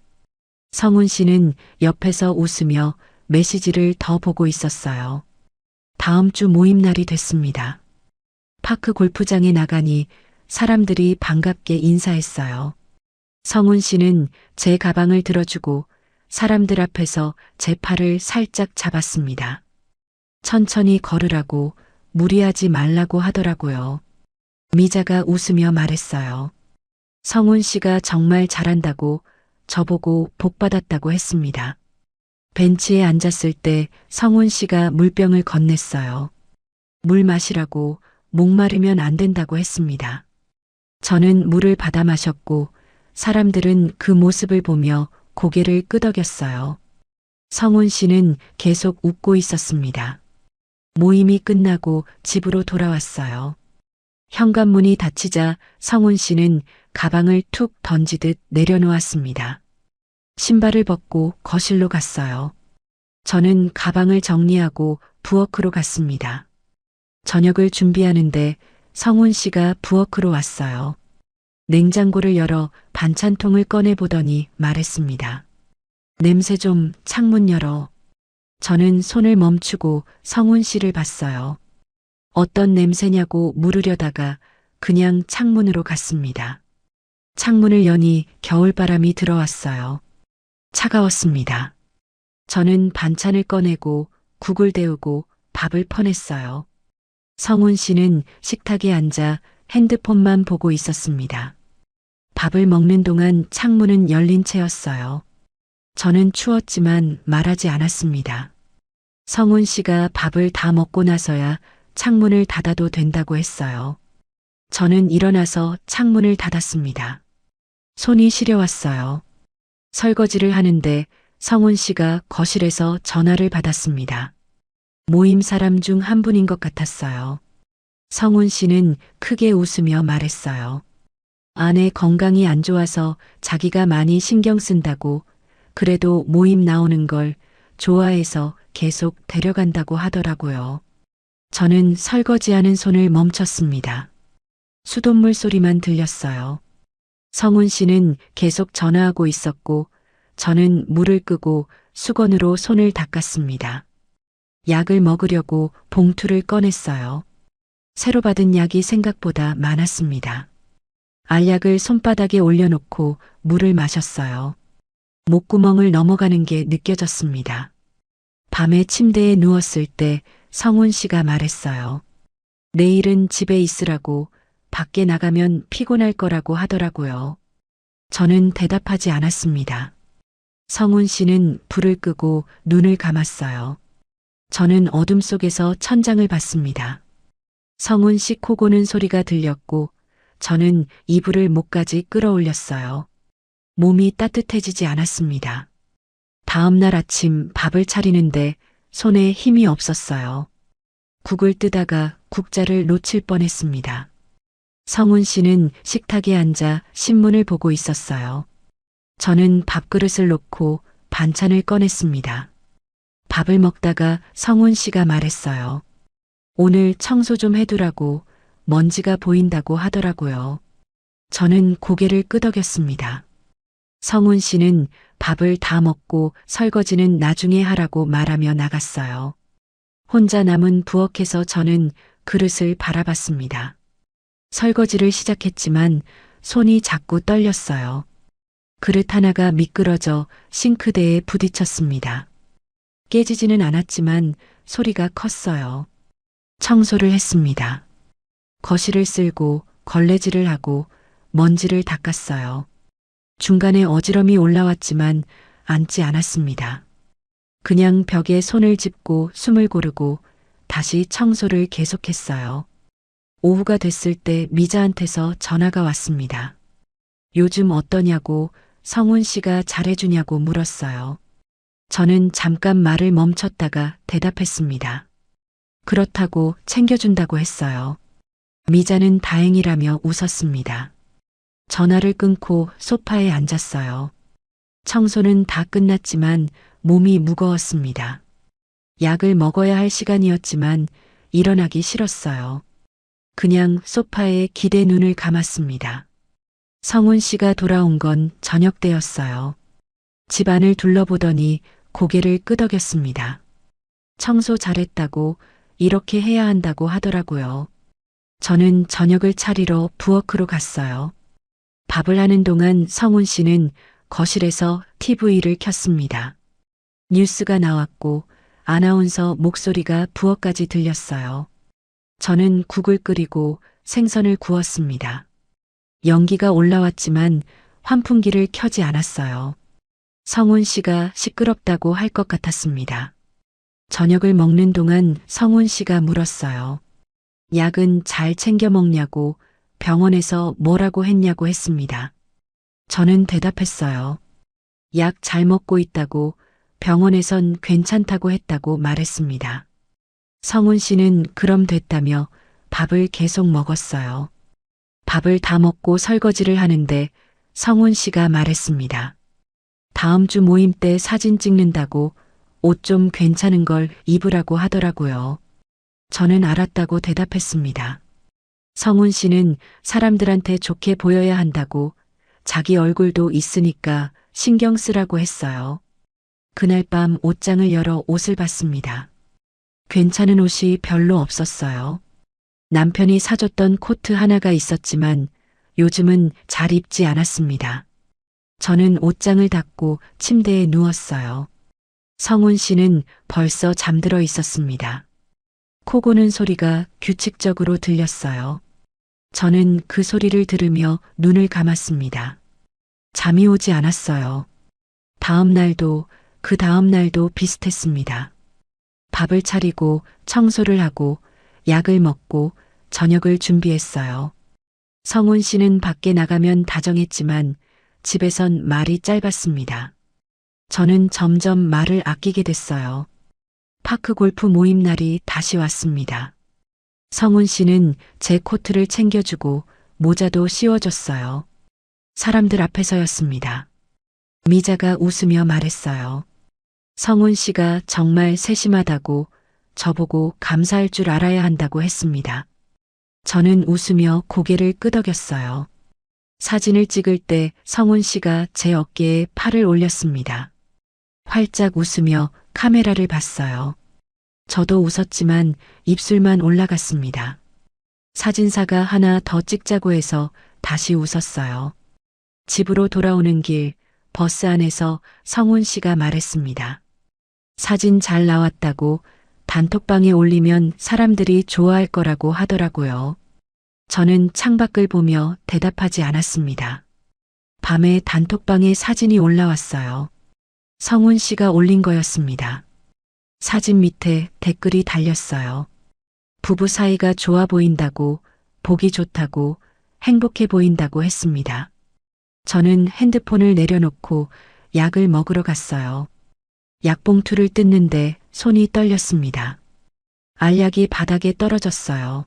성훈 씨는 옆에서 웃으며 메시지를 더 보고 있었어요. 다음 주 모임 날이 됐습니다. 파크 골프장에 나가니 사람들이 반갑게 인사했어요. 성훈 씨는 제 가방을 들어주고 사람들 앞에서 제 팔을 살짝 잡았습니다. 천천히 걸으라고, 무리하지 말라고 하더라고요. 미자가 웃으며 말했어요. 성훈 씨가 정말 잘한다고, 저보고 복 받았다고 했습니다. 벤치에 앉았을 때 성훈 씨가 물병을 건넸어요. 물 마시라고, 목마르면 안 된다고 했습니다. 저는 물을 받아 마셨고 사람들은 그 모습을 보며 고개를 끄덕였어요. 성훈 씨는 계속 웃고 있었습니다. 모임이 끝나고 집으로 돌아왔어요. 현관문이 닫히자 성훈 씨는 가방을 툭 던지듯 내려놓았습니다. 신발을 벗고 거실로 갔어요. 저는 가방을 정리하고 부엌으로 갔습니다. 저녁을 준비하는데 성훈 씨가 부엌으로 왔어요. 냉장고를 열어 반찬통을 꺼내보더니 말했습니다. 냄새 좀, 창문 열어. 저는 손을 멈추고 성훈 씨를 봤어요. 어떤 냄새냐고 물으려다가 그냥 창문으로 갔습니다. 창문을 여니 겨울바람이 들어왔어요. 차가웠습니다. 저는 반찬을 꺼내고 국을 데우고 밥을 퍼냈어요. 성훈 씨는 식탁에 앉아 핸드폰만 보고 있었습니다. 밥을 먹는 동안 창문은 열린 채였어요. 저는 추웠지만 말하지 않았습니다. 성훈 씨가 밥을 다 먹고 나서야 창문을 닫아도 된다고 했어요. 저는 일어나서 창문을 닫았습니다. 손이 시려왔어요. 설거지를 하는데 성훈 씨가 거실에서 전화를 받았습니다. 모임 사람 중 한 분인 것 같았어요. 성훈 씨는 크게 웃으며 말했어요. 아내 건강이 안 좋아서 자기가 많이 신경 쓴다고, 그래도 모임 나오는 걸 좋아해서 계속 데려간다고 하더라고요. 저는 설거지하는 손을 멈췄습니다. 수돗물 소리만 들렸어요. 성훈 씨는 계속 전화하고 있었고 저는 물을 끄고 수건으로 손을 닦았습니다. 약을 먹으려고 봉투를 꺼냈어요. 새로 받은 약이 생각보다 많았습니다. 알약을 손바닥에 올려놓고 물을 마셨어요. 목구멍을 넘어가는 게 느껴졌습니다. 밤에 침대에 누웠을 때 성훈 씨가 말했어요. 내일은 집에 있으라고, 밖에 나가면 피곤할 거라고 하더라고요. 저는 대답하지 않았습니다. 성훈 씨는 불을 끄고 눈을 감았어요. 저는 어둠 속에서 천장을 봤습니다. 성훈 씨 코 고는 소리가 들렸고 저는 이불을 목까지 끌어올렸어요. 몸이 따뜻해지지 않았습니다. 다음 날 아침 밥을 차리는데 손에 힘이 없었어요. 국을 뜨다가 국자를 놓칠 뻔했습니다. 성훈 씨는 식탁에 앉아 신문을 보고 있었어요. 저는 밥그릇을 놓고 반찬을 꺼냈습니다. 밥을 먹다가 성훈 씨가 말했어요. 오늘 청소 좀 해두라고, 먼지가 보인다고 하더라고요. 저는 고개를 끄덕였습니다. 성훈 씨는 밥을 다 먹고 설거지는 나중에 하라고 말하며 나갔어요. 혼자 남은 부엌에서 저는 그릇을 바라봤습니다. 설거지를 시작했지만 손이 자꾸 떨렸어요. 그릇 하나가 미끄러져 싱크대에 부딪혔습니다. 깨지지는 않았지만 소리가 컸어요. 청소를 했습니다. 거실을 쓸고 걸레질을 하고 먼지를 닦았어요. 중간에 어지럼이 올라왔지만 앉지 않았습니다. 그냥 벽에 손을 짚고 숨을 고르고 다시 청소를 계속했어요. 오후가 됐을 때 미자한테서 전화가 왔습니다. 요즘 어떠냐고, 성훈 씨가 잘해주냐고 물었어요. 저는 잠깐 말을 멈췄다가 대답했습니다. 그렇다고 챙겨준다고 했어요. 미자는 다행이라며 웃었습니다. 전화를 끊고 소파에 앉았어요. 청소는 다 끝났지만 몸이 무거웠습니다. 약을 먹어야 할 시간이었지만 일어나기 싫었어요. 그냥 소파에 기대 눈을 감았습니다. 성훈 씨가 돌아온 건 저녁 때였어요. 집안을 둘러보더니 고개를 끄덕였습니다. 청소 잘했다고, 이렇게 해야 한다고 하더라고요. 저는 저녁을 차리러 부엌으로 갔어요. 밥을 하는 동안 성훈 씨는 거실에서 TV를 켰습니다. 뉴스가 나왔고 아나운서 목소리가 부엌까지 들렸어요. 저는 국을 끓이고 생선을 구웠습니다. 연기가 올라왔지만 환풍기를 켜지 않았어요. 성훈 씨가 시끄럽다고 할 것 같았습니다. 저녁을 먹는 동안 성훈 씨가 물었어요. 약은 잘 챙겨 먹냐고, 병원에서 뭐라고 했냐고 했습니다. 저는 대답했어요. 약 잘 먹고 있다고, 병원에선 괜찮다고 했다고 말했습니다. 성훈 씨는 그럼 됐다며 밥을 계속 먹었어요. 밥을 다 먹고 설거지를 하는데 성훈 씨가 말했습니다. 다음 주 모임 때 사진 찍는다고 옷 좀 괜찮은 걸 입으라고 하더라고요. 저는 알았다고 대답했습니다. 성훈 씨는 사람들한테 좋게 보여야 한다고 자기 얼굴도 있으니까 신경 쓰라고 했어요. 그날 밤 옷장을 열어 옷을 봤습니다. 괜찮은 옷이 별로 없었어요. 남편이 사줬던 코트 하나가 있었지만 요즘은 잘 입지 않았습니다. 저는 옷장을 닫고 침대에 누웠어요. 성훈 씨는 벌써 잠들어 있었습니다. 코 고는 소리가 규칙적으로 들렸어요. 저는 그 소리를 들으며 눈을 감았습니다. 잠이 오지 않았어요. 다음 날도 그 다음 날도 비슷했습니다. 밥을 차리고 청소를 하고 약을 먹고 저녁을 준비했어요. 성훈 씨는 밖에 나가면 다정했지만 집에선 말이 짧았습니다. 저는 점점 말을 아끼게 됐어요. 파크 골프 모임 날이 다시 왔습니다. 성훈 씨는 제 코트를 챙겨주고 모자도 씌워줬어요. 사람들 앞에서였습니다. 미자가 웃으며 말했어요. 성훈 씨가 정말 세심하다고 저보고 감사할 줄 알아야 한다고 했습니다. 저는 웃으며 고개를 끄덕였어요. 사진을 찍을 때 성훈 씨가 제 어깨에 팔을 올렸습니다. 활짝 웃으며 카메라를 봤어요. 저도 웃었지만 입술만 올라갔습니다. 사진사가 하나 더 찍자고 해서 다시 웃었어요. 집으로 돌아오는 길 버스 안에서 성훈 씨가 말했습니다. 사진 잘 나왔다고 단톡방에 올리면 사람들이 좋아할 거라고 하더라고요. 저는 창밖을 보며 대답하지 않았습니다. 밤에 단톡방에 사진이 올라왔어요. 성훈 씨가 올린 거였습니다. 사진 밑에 댓글이 달렸어요. 부부 사이가 좋아 보인다고, 보기 좋다고, 행복해 보인다고 했습니다. 저는 핸드폰을 내려놓고 약을 먹으러 갔어요. 약봉투를 뜯는데 손이 떨렸습니다. 알약이 바닥에 떨어졌어요.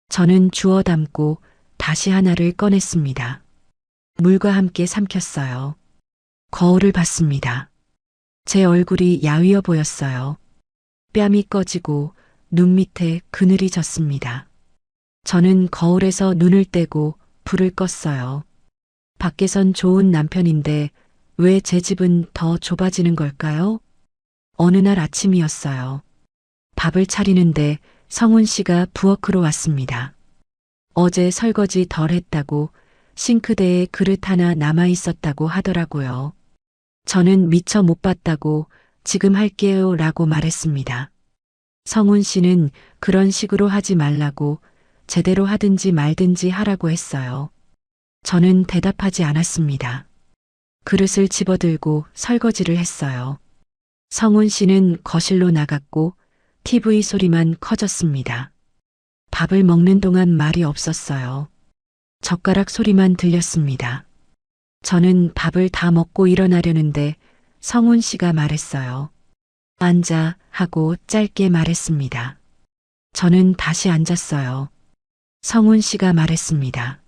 저는 주워 담고 다시 하나를 꺼냈습니다. 물과 함께 삼켰어요. 거울을 봤습니다. 제 얼굴이 야위어 보였어요. 뺨이 꺼지고 눈 밑에 그늘이 졌습니다. 저는 거울에서 눈을 떼고 불을 껐어요. 밖에선 좋은 남편인데 왜 제 집은 더 좁아지는 걸까요? 어느 날 아침이었어요. 밥을 차리는데 성훈 씨가 부엌으로 왔습니다. 어제 설거지 덜 했다고 싱크대에 그릇 하나 남아 있었다고 하더라고요. 저는 미처 못 봤다고 지금 할게요 라고 말했습니다. 성훈 씨는 그런 식으로 하지 말라고 제대로 하든지 말든지 하라고 했어요. 저는 대답하지 않았습니다. 그릇을 집어들고 설거지를 했어요. 성훈 씨는 거실로 나갔고 TV 소리만 커졌습니다. 밥을 먹는 동안 말이 없었어요. 젓가락 소리만 들렸습니다. 저는 밥을 다 먹고 일어나려는데 성훈 씨가 말했어요. 앉아 하고 짧게 말했습니다. 저는 다시 앉았어요. 성훈 씨가 말했습니다.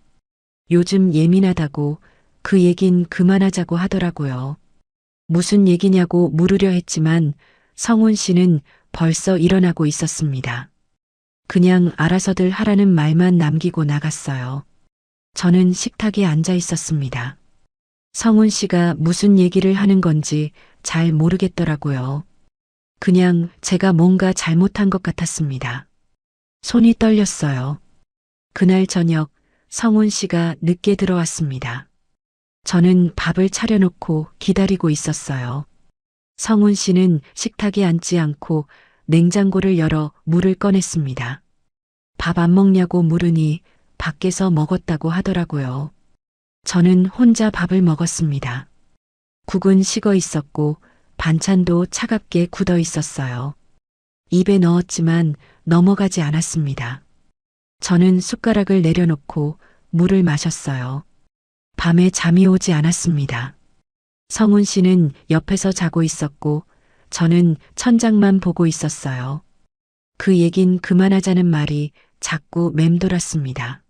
요즘 예민하다고 그 얘긴 그만하자고 하더라고요. 무슨 얘기냐고 물으려 했지만 성훈 씨는 벌써 일어나고 있었습니다. 그냥 알아서들 하라는 말만 남기고 나갔어요. 저는 식탁에 앉아 있었습니다. 성훈 씨가 무슨 얘기를 하는 건지 잘 모르겠더라고요. 그냥 제가 뭔가 잘못한 것 같았습니다. 손이 떨렸어요. 그날 저녁 성훈 씨가 늦게 들어왔습니다. 저는 밥을 차려놓고 기다리고 있었어요. 성훈 씨는 식탁에 앉지 않고 냉장고를 열어 물을 꺼냈습니다. 밥 안 먹냐고 물으니 밖에서 먹었다고 하더라고요. 저는 혼자 밥을 먹었습니다. 국은 식어 있었고 반찬도 차갑게 굳어 있었어요. 입에 넣었지만 넘어가지 않았습니다. 저는 숟가락을 내려놓고 물을 마셨어요. 밤에 잠이 오지 않았습니다. 성훈 씨는 옆에서 자고 있었고 저는 천장만 보고 있었어요. 그 얘긴 그만하자는 말이 자꾸 맴돌았습니다.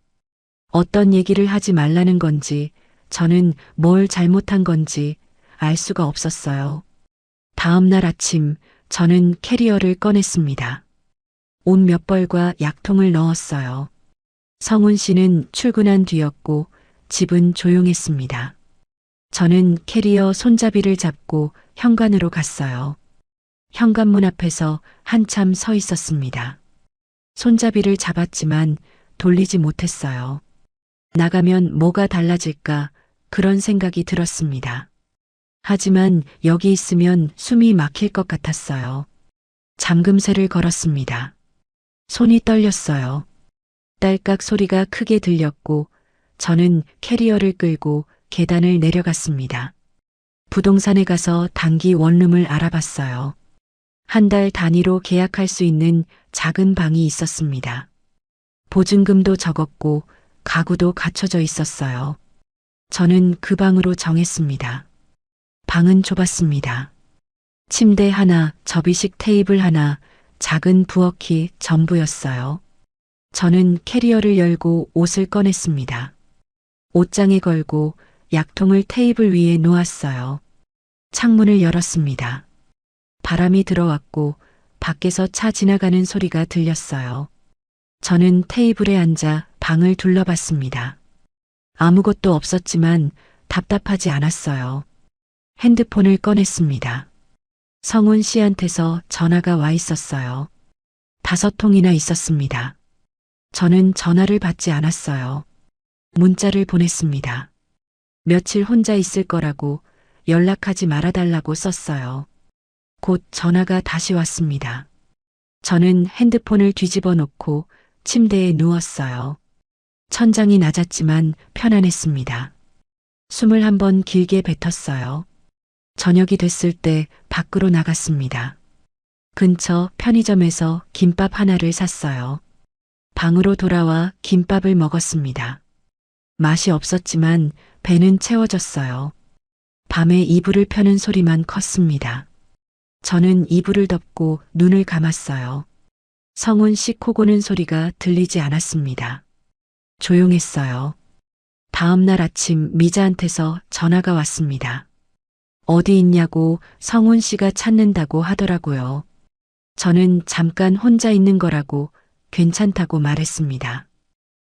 어떤 얘기를 하지 말라는 건지 저는 뭘 잘못한 건지 알 수가 없었어요. 다음 날 아침 저는 캐리어를 꺼냈습니다. 옷 몇 벌과 약통을 넣었어요. 성훈 씨는 출근한 뒤였고 집은 조용했습니다. 저는 캐리어 손잡이를 잡고 현관으로 갔어요. 현관문 앞에서 한참 서 있었습니다. 손잡이를 잡았지만 돌리지 못했어요. 나가면 뭐가 달라질까 그런 생각이 들었습니다. 하지만 여기 있으면 숨이 막힐 것 같았어요. 잠금쇠를 걸었습니다. 손이 떨렸어요. 딸깍 소리가 크게 들렸고 저는 캐리어를 끌고 계단을 내려갔습니다. 부동산에 가서 단기 원룸을 알아봤어요. 한 달 단위로 계약할 수 있는 작은 방이 있었습니다. 보증금도 적었고 가구도 갖춰져 있었어요. 저는 그 방으로 정했습니다. 방은 좁았습니다. 침대 하나, 접이식 테이블 하나, 작은 부엌이 전부였어요. 저는 캐리어를 열고 옷을 꺼냈습니다. 옷장에 걸고 약통을 테이블 위에 놓았어요. 창문을 열었습니다. 바람이 들어왔고 밖에서 차 지나가는 소리가 들렸어요. 저는 테이블에 앉아 방을 둘러봤습니다. 아무것도 없었지만 답답하지 않았어요. 핸드폰을 꺼냈습니다. 성훈 씨한테서 전화가 와 있었어요. 5통이나 있었습니다. 저는 전화를 받지 않았어요. 문자를 보냈습니다. 며칠 혼자 있을 거라고 연락하지 말아달라고 썼어요. 곧 전화가 다시 왔습니다. 저는 핸드폰을 뒤집어 놓고 침대에 누웠어요. 천장이 낮았지만 편안했습니다. 숨을 한번 길게 뱉었어요. 저녁이 됐을 때 밖으로 나갔습니다. 근처 편의점에서 김밥 하나를 샀어요. 방으로 돌아와 김밥을 먹었습니다. 맛이 없었지만 배는 채워졌어요. 밤에 이불을 펴는 소리만 컸습니다. 저는 이불을 덮고 눈을 감았어요. 성훈 씨 코 고는 소리가 들리지 않았습니다. 조용했어요. 다음 날 아침 미자한테서 전화가 왔습니다. 어디 있냐고 성훈 씨가 찾는다고 하더라고요. 저는 잠깐 혼자 있는 거라고 괜찮다고 말했습니다.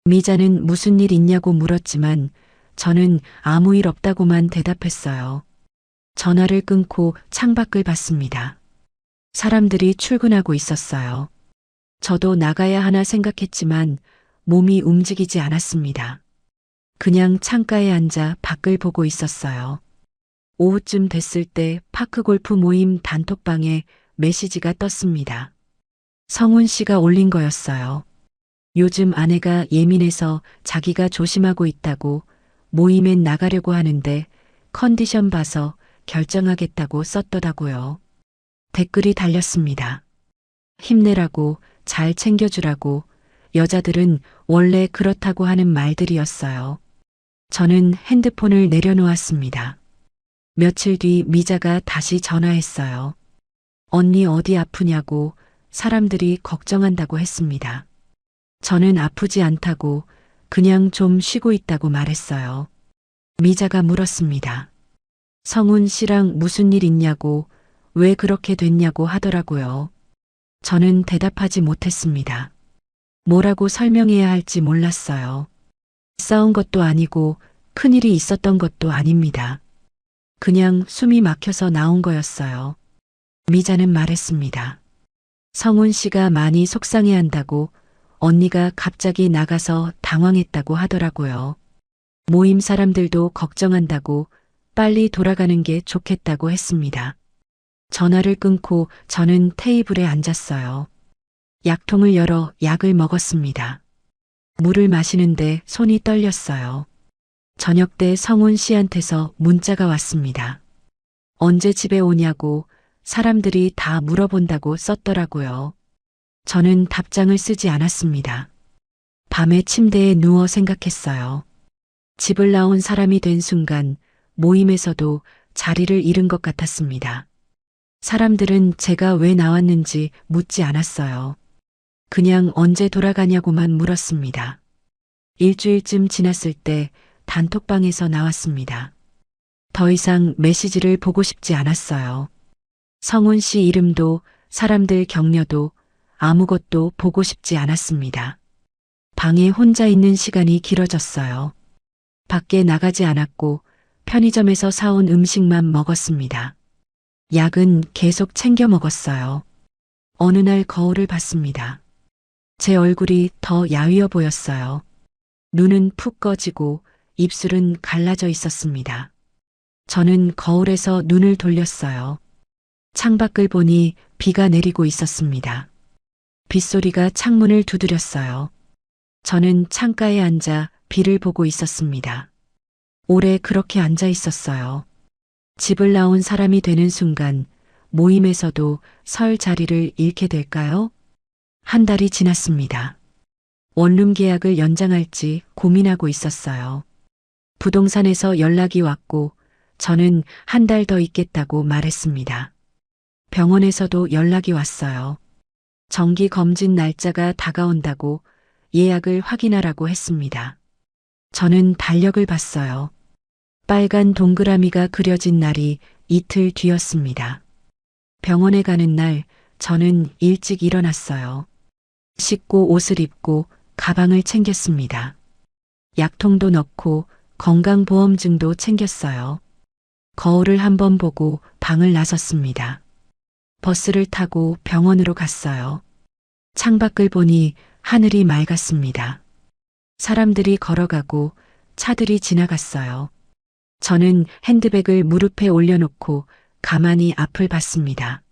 미자는 무슨 일 있냐고 물었지만 저는 아무 일 없다고만 대답했어요. 전화를 끊고 창밖을 봤습니다. 사람들이 출근하고 있었어요. 저도 나가야 하나 생각했지만 몸이 움직이지 않았습니다. 그냥 창가에 앉아 밖을 보고 있었어요. 오후쯤 됐을 때 파크 골프 모임 단톡방에 메시지가 떴습니다. 성훈 씨가 올린 거였어요. 요즘 아내가 예민해서 자기가 조심하고 있다고 모임엔 나가려고 하는데 컨디션 봐서 결정하겠다고 썼더라고요. 댓글이 달렸습니다. 힘내라고, 잘 챙겨주라고, 여자들은 원래 그렇다고 하는 말들이었어요. 저는 핸드폰을 내려놓았습니다. 며칠 뒤 미자가 다시 전화했어요. 언니 어디 아프냐고 사람들이 걱정한다고 했습니다. 저는 아프지 않다고 그냥 좀 쉬고 있다고 말했어요. 미자가 물었습니다. 성훈 씨랑 무슨 일 있냐고, 왜 그렇게 됐냐고 하더라고요. 저는 대답하지 못했습니다. 뭐라고 설명해야 할지 몰랐어요. 싸운 것도 아니고 큰일이 있었던 것도 아닙니다. 그냥 숨이 막혀서 나온 거였어요. 미자는 말했습니다. 성훈 씨가 많이 속상해한다고, 언니가 갑자기 나가서 당황했다고 하더라고요. 모임 사람들도 걱정한다고 빨리 돌아가는 게 좋겠다고 했습니다. 전화를 끊고 저는 테이블에 앉았어요. 약통을 열어 약을 먹었습니다. 물을 마시는데 손이 떨렸어요. 저녁 때 성훈 씨한테서 문자가 왔습니다. 언제 집에 오냐고 사람들이 다 물어본다고 썼더라고요. 저는 답장을 쓰지 않았습니다. 밤에 침대에 누워 생각했어요. 집을 나온 사람이 된 순간 모임에서도 자리를 잃은 것 같았습니다. 사람들은 제가 왜 나왔는지 묻지 않았어요. 그냥 언제 돌아가냐고만 물었습니다. 일주일쯤 지났을 때 단톡방에서 나왔습니다. 더 이상 메시지를 보고 싶지 않았어요. 성훈 씨 이름도 사람들 격려도 아무것도 보고 싶지 않았습니다. 방에 혼자 있는 시간이 길어졌어요. 밖에 나가지 않았고 편의점에서 사온 음식만 먹었습니다. 약은 계속 챙겨 먹었어요. 어느 날 거울을 봤습니다. 제 얼굴이 더 야위어 보였어요. 눈은 푹 꺼지고 입술은 갈라져 있었습니다. 저는 거울에서 눈을 돌렸어요. 창밖을 보니 비가 내리고 있었습니다. 빗소리가 창문을 두드렸어요. 저는 창가에 앉아 비를 보고 있었습니다. 오래 그렇게 앉아 있었어요. 집을 나온 사람이 되는 순간 모임에서도 설 자리를 잃게 될까요? 한 달이 지났습니다. 원룸 계약을 연장할지 고민하고 있었어요. 부동산에서 연락이 왔고 저는 한 달 더 있겠다고 말했습니다. 병원에서도 연락이 왔어요. 정기 검진 날짜가 다가온다고 예약을 확인하라고 했습니다. 저는 달력을 봤어요. 빨간 동그라미가 그려진 날이 이틀 뒤였습니다. 병원에 가는 날 저는 일찍 일어났어요. 씻고 옷을 입고 가방을 챙겼습니다. 약통도 넣고 건강보험증도 챙겼어요. 거울을 한번 보고 방을 나섰습니다. 버스를 타고 병원으로 갔어요. 창밖을 보니 하늘이 맑았습니다. 사람들이 걸어가고 차들이 지나갔어요. 저는 핸드백을 무릎에 올려놓고 가만히 앞을 봤습니다.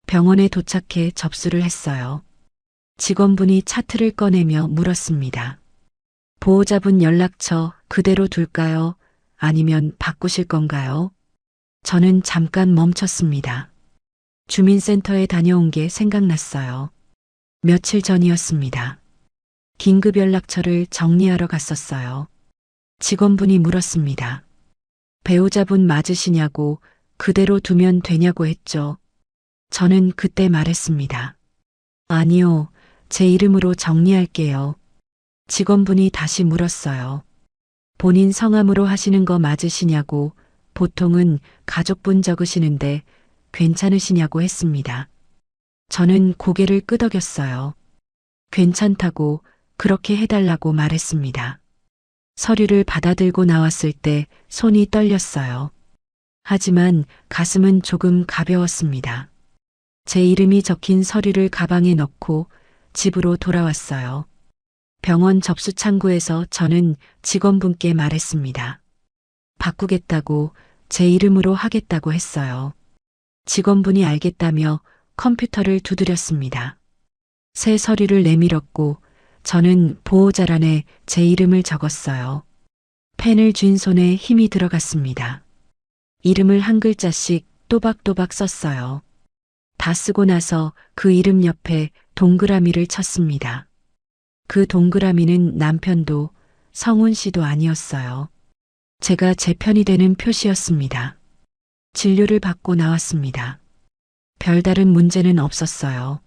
병원에 도착해 접수를 했어요. 직원분이 차트를 꺼내며 물었습니다. 보호자분 연락처 그대로 둘까요? 아니면 바꾸실 건가요? 저는 잠깐 멈췄습니다. 주민센터에 다녀온 게 생각났어요. 며칠 전이었습니다. 긴급 연락처를 정리하러 갔었어요. 직원분이 물었습니다. 배우자분 맞으시냐고 그대로 두면 되냐고 했죠. 저는 그때 말했습니다. 아니요, 제 이름으로 정리할게요. 직원분이 다시 물었어요. 본인 성함으로 하시는 거 맞으시냐고 보통은 가족분 적으시는데 괜찮으시냐고 했습니다. 저는 고개를 끄덕였어요. 괜찮다고 그렇게 해달라고 말했습니다. 서류를 받아들고 나왔을 때 손이 떨렸어요. 하지만 가슴은 조금 가벼웠습니다. 제 이름이 적힌 서류를 가방에 넣고 집으로 돌아왔어요. 병원 접수 창구에서 저는 직원분께 말했습니다. 바꾸겠다고 제 이름으로 하겠다고 했어요. 직원분이 알겠다며 컴퓨터를 두드렸습니다. 새 서류를 내밀었고 저는 보호자란에 제 이름을 적었어요. 펜을 쥔 손에 힘이 들어갔습니다. 이름을 한 글자씩 또박또박 썼어요. 다 쓰고 나서 그 이름 옆에 동그라미를 쳤습니다. 그 동그라미는 남편도 성훈 씨도 아니었어요. 제가 제 편이 되는 표시였습니다. 진료를 받고 나왔습니다. 별다른 문제는 없었어요.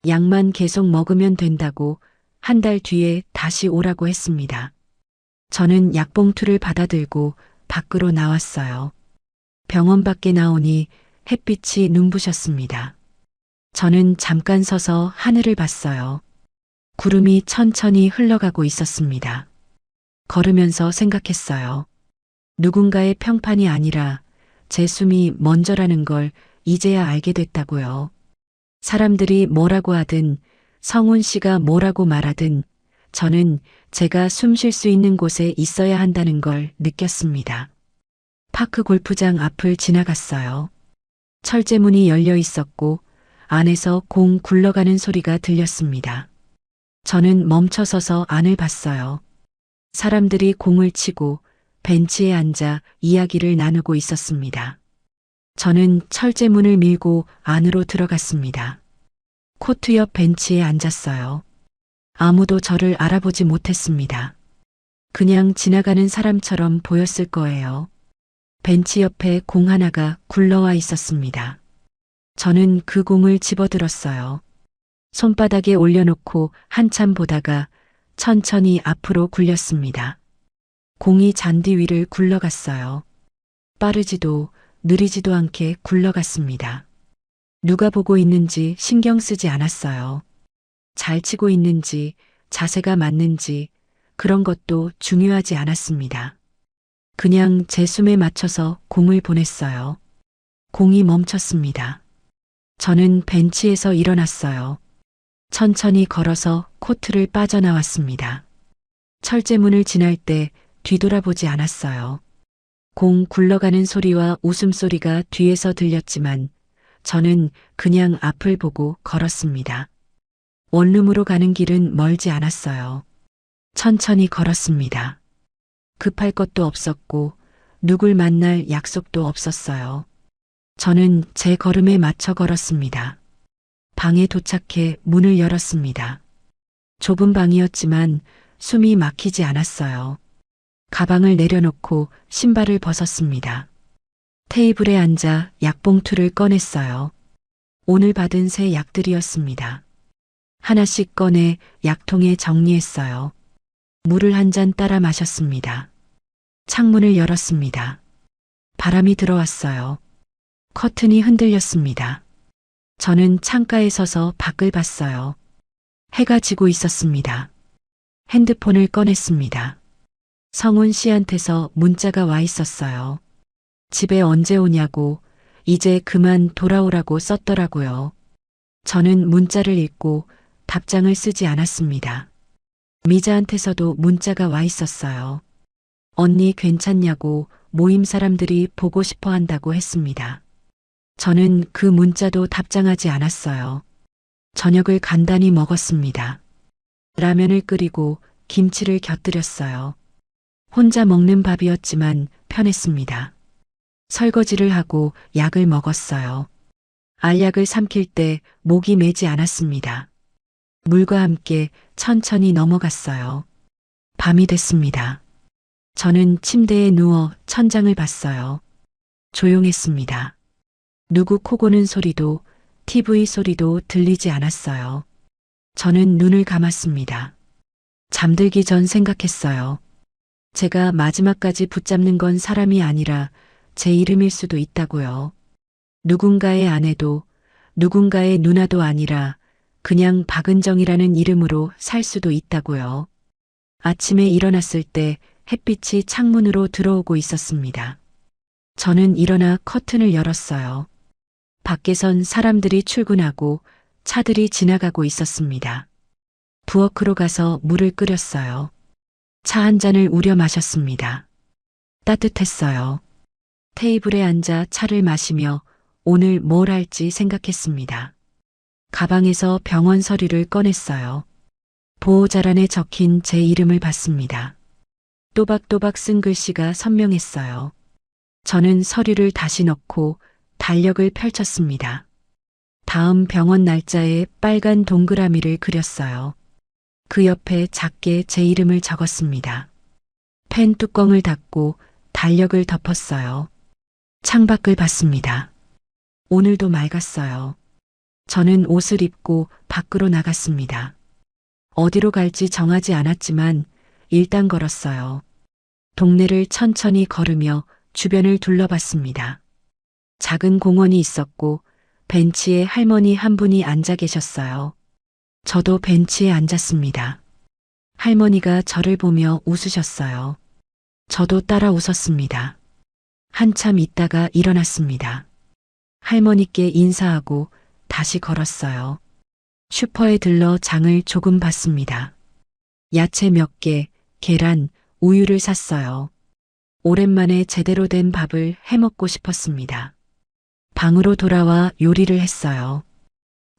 약만 계속 먹으면 된다고 한 달 뒤에 다시 오라고 했습니다. 저는 약봉투를 받아들고 밖으로 나왔어요. 병원 밖에 나오니 햇빛이 눈부셨습니다. 저는 잠깐 서서 하늘을 봤어요. 구름이 천천히 흘러가고 있었습니다. 걸으면서 생각했어요. 누군가의 평판이 아니라 제 숨이 먼저라는 걸 이제야 알게 됐다고요. 사람들이 뭐라고 하든 성훈 씨가 뭐라고 말하든 저는 제가 숨 쉴 수 있는 곳에 있어야 한다는 걸 느꼈습니다. 파크 골프장 앞을 지나갔어요. 철제문이 열려 있었고 안에서 공 굴러가는 소리가 들렸습니다. 저는 멈춰서서 안을 봤어요. 사람들이 공을 치고 벤치에 앉아 이야기를 나누고 있었습니다. 저는 철제문을 밀고 안으로 들어갔습니다. 코트 옆 벤치에 앉았어요. 아무도 저를 알아보지 못했습니다. 그냥 지나가는 사람처럼 보였을 거예요. 벤치 옆에 공 하나가 굴러와 있었습니다. 저는 그 공을 집어들었어요. 손바닥에 올려놓고 한참 보다가 천천히 앞으로 굴렸습니다. 공이 잔디 위를 굴러갔어요. 빠르지도 느리지도 않게 굴러갔습니다. 누가 보고 있는지 신경 쓰지 않았어요. 잘 치고 있는지, 자세가 맞는지, 그런 것도 중요하지 않았습니다. 그냥 제 숨에 맞춰서 공을 보냈어요. 공이 멈췄습니다. 저는 벤치에서 일어났어요. 천천히 걸어서 코트를 빠져나왔습니다. 철제문을 지날 때 뒤돌아보지 않았어요. 공 굴러가는 소리와 웃음소리가 뒤에서 들렸지만 저는 그냥 앞을 보고 걸었습니다. 원룸으로 가는 길은 멀지 않았어요. 천천히 걸었습니다. 급할 것도 없었고 누굴 만날 약속도 없었어요. 저는 제 걸음에 맞춰 걸었습니다. 방에 도착해 문을 열었습니다. 좁은 방이었지만 숨이 막히지 않았어요. 가방을 내려놓고 신발을 벗었습니다. 테이블에 앉아 약봉투를 꺼냈어요. 오늘 받은 새 약들이었습니다. 하나씩 꺼내 약통에 정리했어요. 물을 한 잔 따라 마셨습니다. 창문을 열었습니다. 바람이 들어왔어요. 커튼이 흔들렸습니다. 저는 창가에 서서 밖을 봤어요. 해가 지고 있었습니다. 핸드폰을 꺼냈습니다. 성훈 씨한테서 문자가 와 있었어요. 집에 언제 오냐고, 이제 그만 돌아오라고 썼더라고요. 저는 문자를 읽고 답장을 쓰지 않았습니다. 미자한테서도 문자가 와 있었어요. 언니 괜찮냐고 모임 사람들이 보고 싶어 한다고 했습니다. 저는 그 문자도 답장하지 않았어요. 저녁을 간단히 먹었습니다. 라면을 끓이고 김치를 곁들였어요. 혼자 먹는 밥이었지만 편했습니다. 설거지를 하고 약을 먹었어요. 알약을 삼킬 때 목이 메지 않았습니다. 물과 함께 천천히 넘어갔어요. 밤이 됐습니다. 저는 침대에 누워 천장을 봤어요. 조용했습니다. 누구 코 고는 소리도 TV 소리도 들리지 않았어요. 저는 눈을 감았습니다. 잠들기 전 생각했어요. 제가 마지막까지 붙잡는 건 사람이 아니라 제 이름일 수도 있다고요. 누군가의 아내도 누군가의 누나도 아니라 그냥 박은정이라는 이름으로 살 수도 있다고요. 아침에 일어났을 때 햇빛이 창문으로 들어오고 있었습니다. 저는 일어나 커튼을 열었어요. 밖에선 사람들이 출근하고 차들이 지나가고 있었습니다. 부엌으로 가서 물을 끓였어요. 차 한 잔을 우려 마셨습니다. 따뜻했어요. 테이블에 앉아 차를 마시며 오늘 뭘 할지 생각했습니다. 가방에서 병원 서류를 꺼냈어요. 보호자란에 적힌 제 이름을 봤습니다. 또박또박 쓴 글씨가 선명했어요. 저는 서류를 다시 넣고 달력을 펼쳤습니다. 다음 병원 날짜에 빨간 동그라미를 그렸어요. 그 옆에 작게 제 이름을 적었습니다. 펜 뚜껑을 닫고 달력을 덮었어요. 창밖을 봤습니다. 오늘도 맑았어요. 저는 옷을 입고 밖으로 나갔습니다. 어디로 갈지 정하지 않았지만 일단 걸었어요. 동네를 천천히 걸으며 주변을 둘러봤습니다. 작은 공원이 있었고 벤치에 할머니 한 분이 앉아 계셨어요. 저도 벤치에 앉았습니다. 할머니가 저를 보며 웃으셨어요. 저도 따라 웃었습니다. 한참 있다가 일어났습니다. 할머니께 인사하고 다시 걸었어요. 슈퍼에 들러 장을 조금 봤습니다. 야채 몇 개, 계란, 우유를 샀어요. 오랜만에 제대로 된 밥을 해먹고 싶었습니다. 방으로 돌아와 요리를 했어요.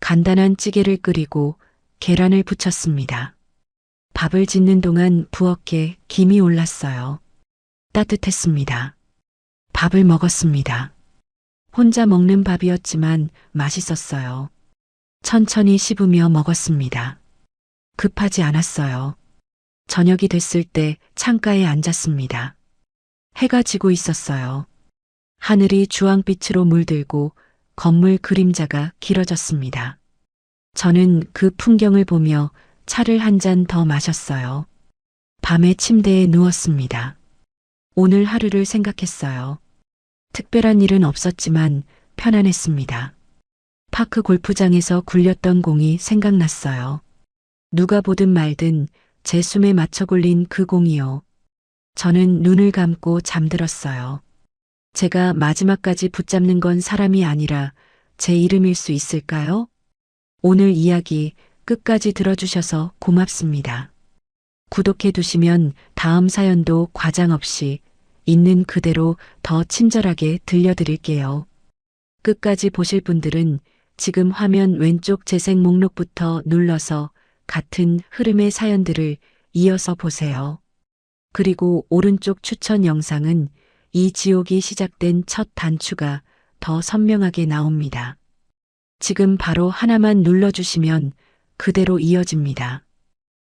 간단한 찌개를 끓이고 계란을 부쳤습니다. 밥을 짓는 동안 부엌에 김이 올랐어요. 따뜻했습니다. 밥을 먹었습니다. 혼자 먹는 밥이었지만 맛있었어요. 천천히 씹으며 먹었습니다. 급하지 않았어요. 저녁이 됐을 때 창가에 앉았습니다. 해가 지고 있었어요. 하늘이 주황빛으로 물들고 건물 그림자가 길어졌습니다. 저는 그 풍경을 보며 차를 한 잔 더 마셨어요. 밤에 침대에 누웠습니다. 오늘 하루를 생각했어요. 특별한 일은 없었지만 편안했습니다. 파크 골프장에서 굴렸던 공이 생각났어요. 누가 보든 말든 제 숨에 맞춰 굴린 그 공이요. 저는 눈을 감고 잠들었어요. 제가 마지막까지 붙잡는 건 사람이 아니라 제 이름일 수 있을까요? 오늘 이야기 끝까지 들어주셔서 고맙습니다. 구독해 두시면 다음 사연도 과장 없이 있는 그대로 더 친절하게 들려드릴게요. 끝까지 보실 분들은 지금 화면 왼쪽 재생 목록부터 눌러서 같은 흐름의 사연들을 이어서 보세요. 그리고 오른쪽 추천 영상은 이 지옥이 시작된 첫 단추가 더 선명하게 나옵니다. 지금 바로 하나만 눌러주시면 그대로 이어집니다.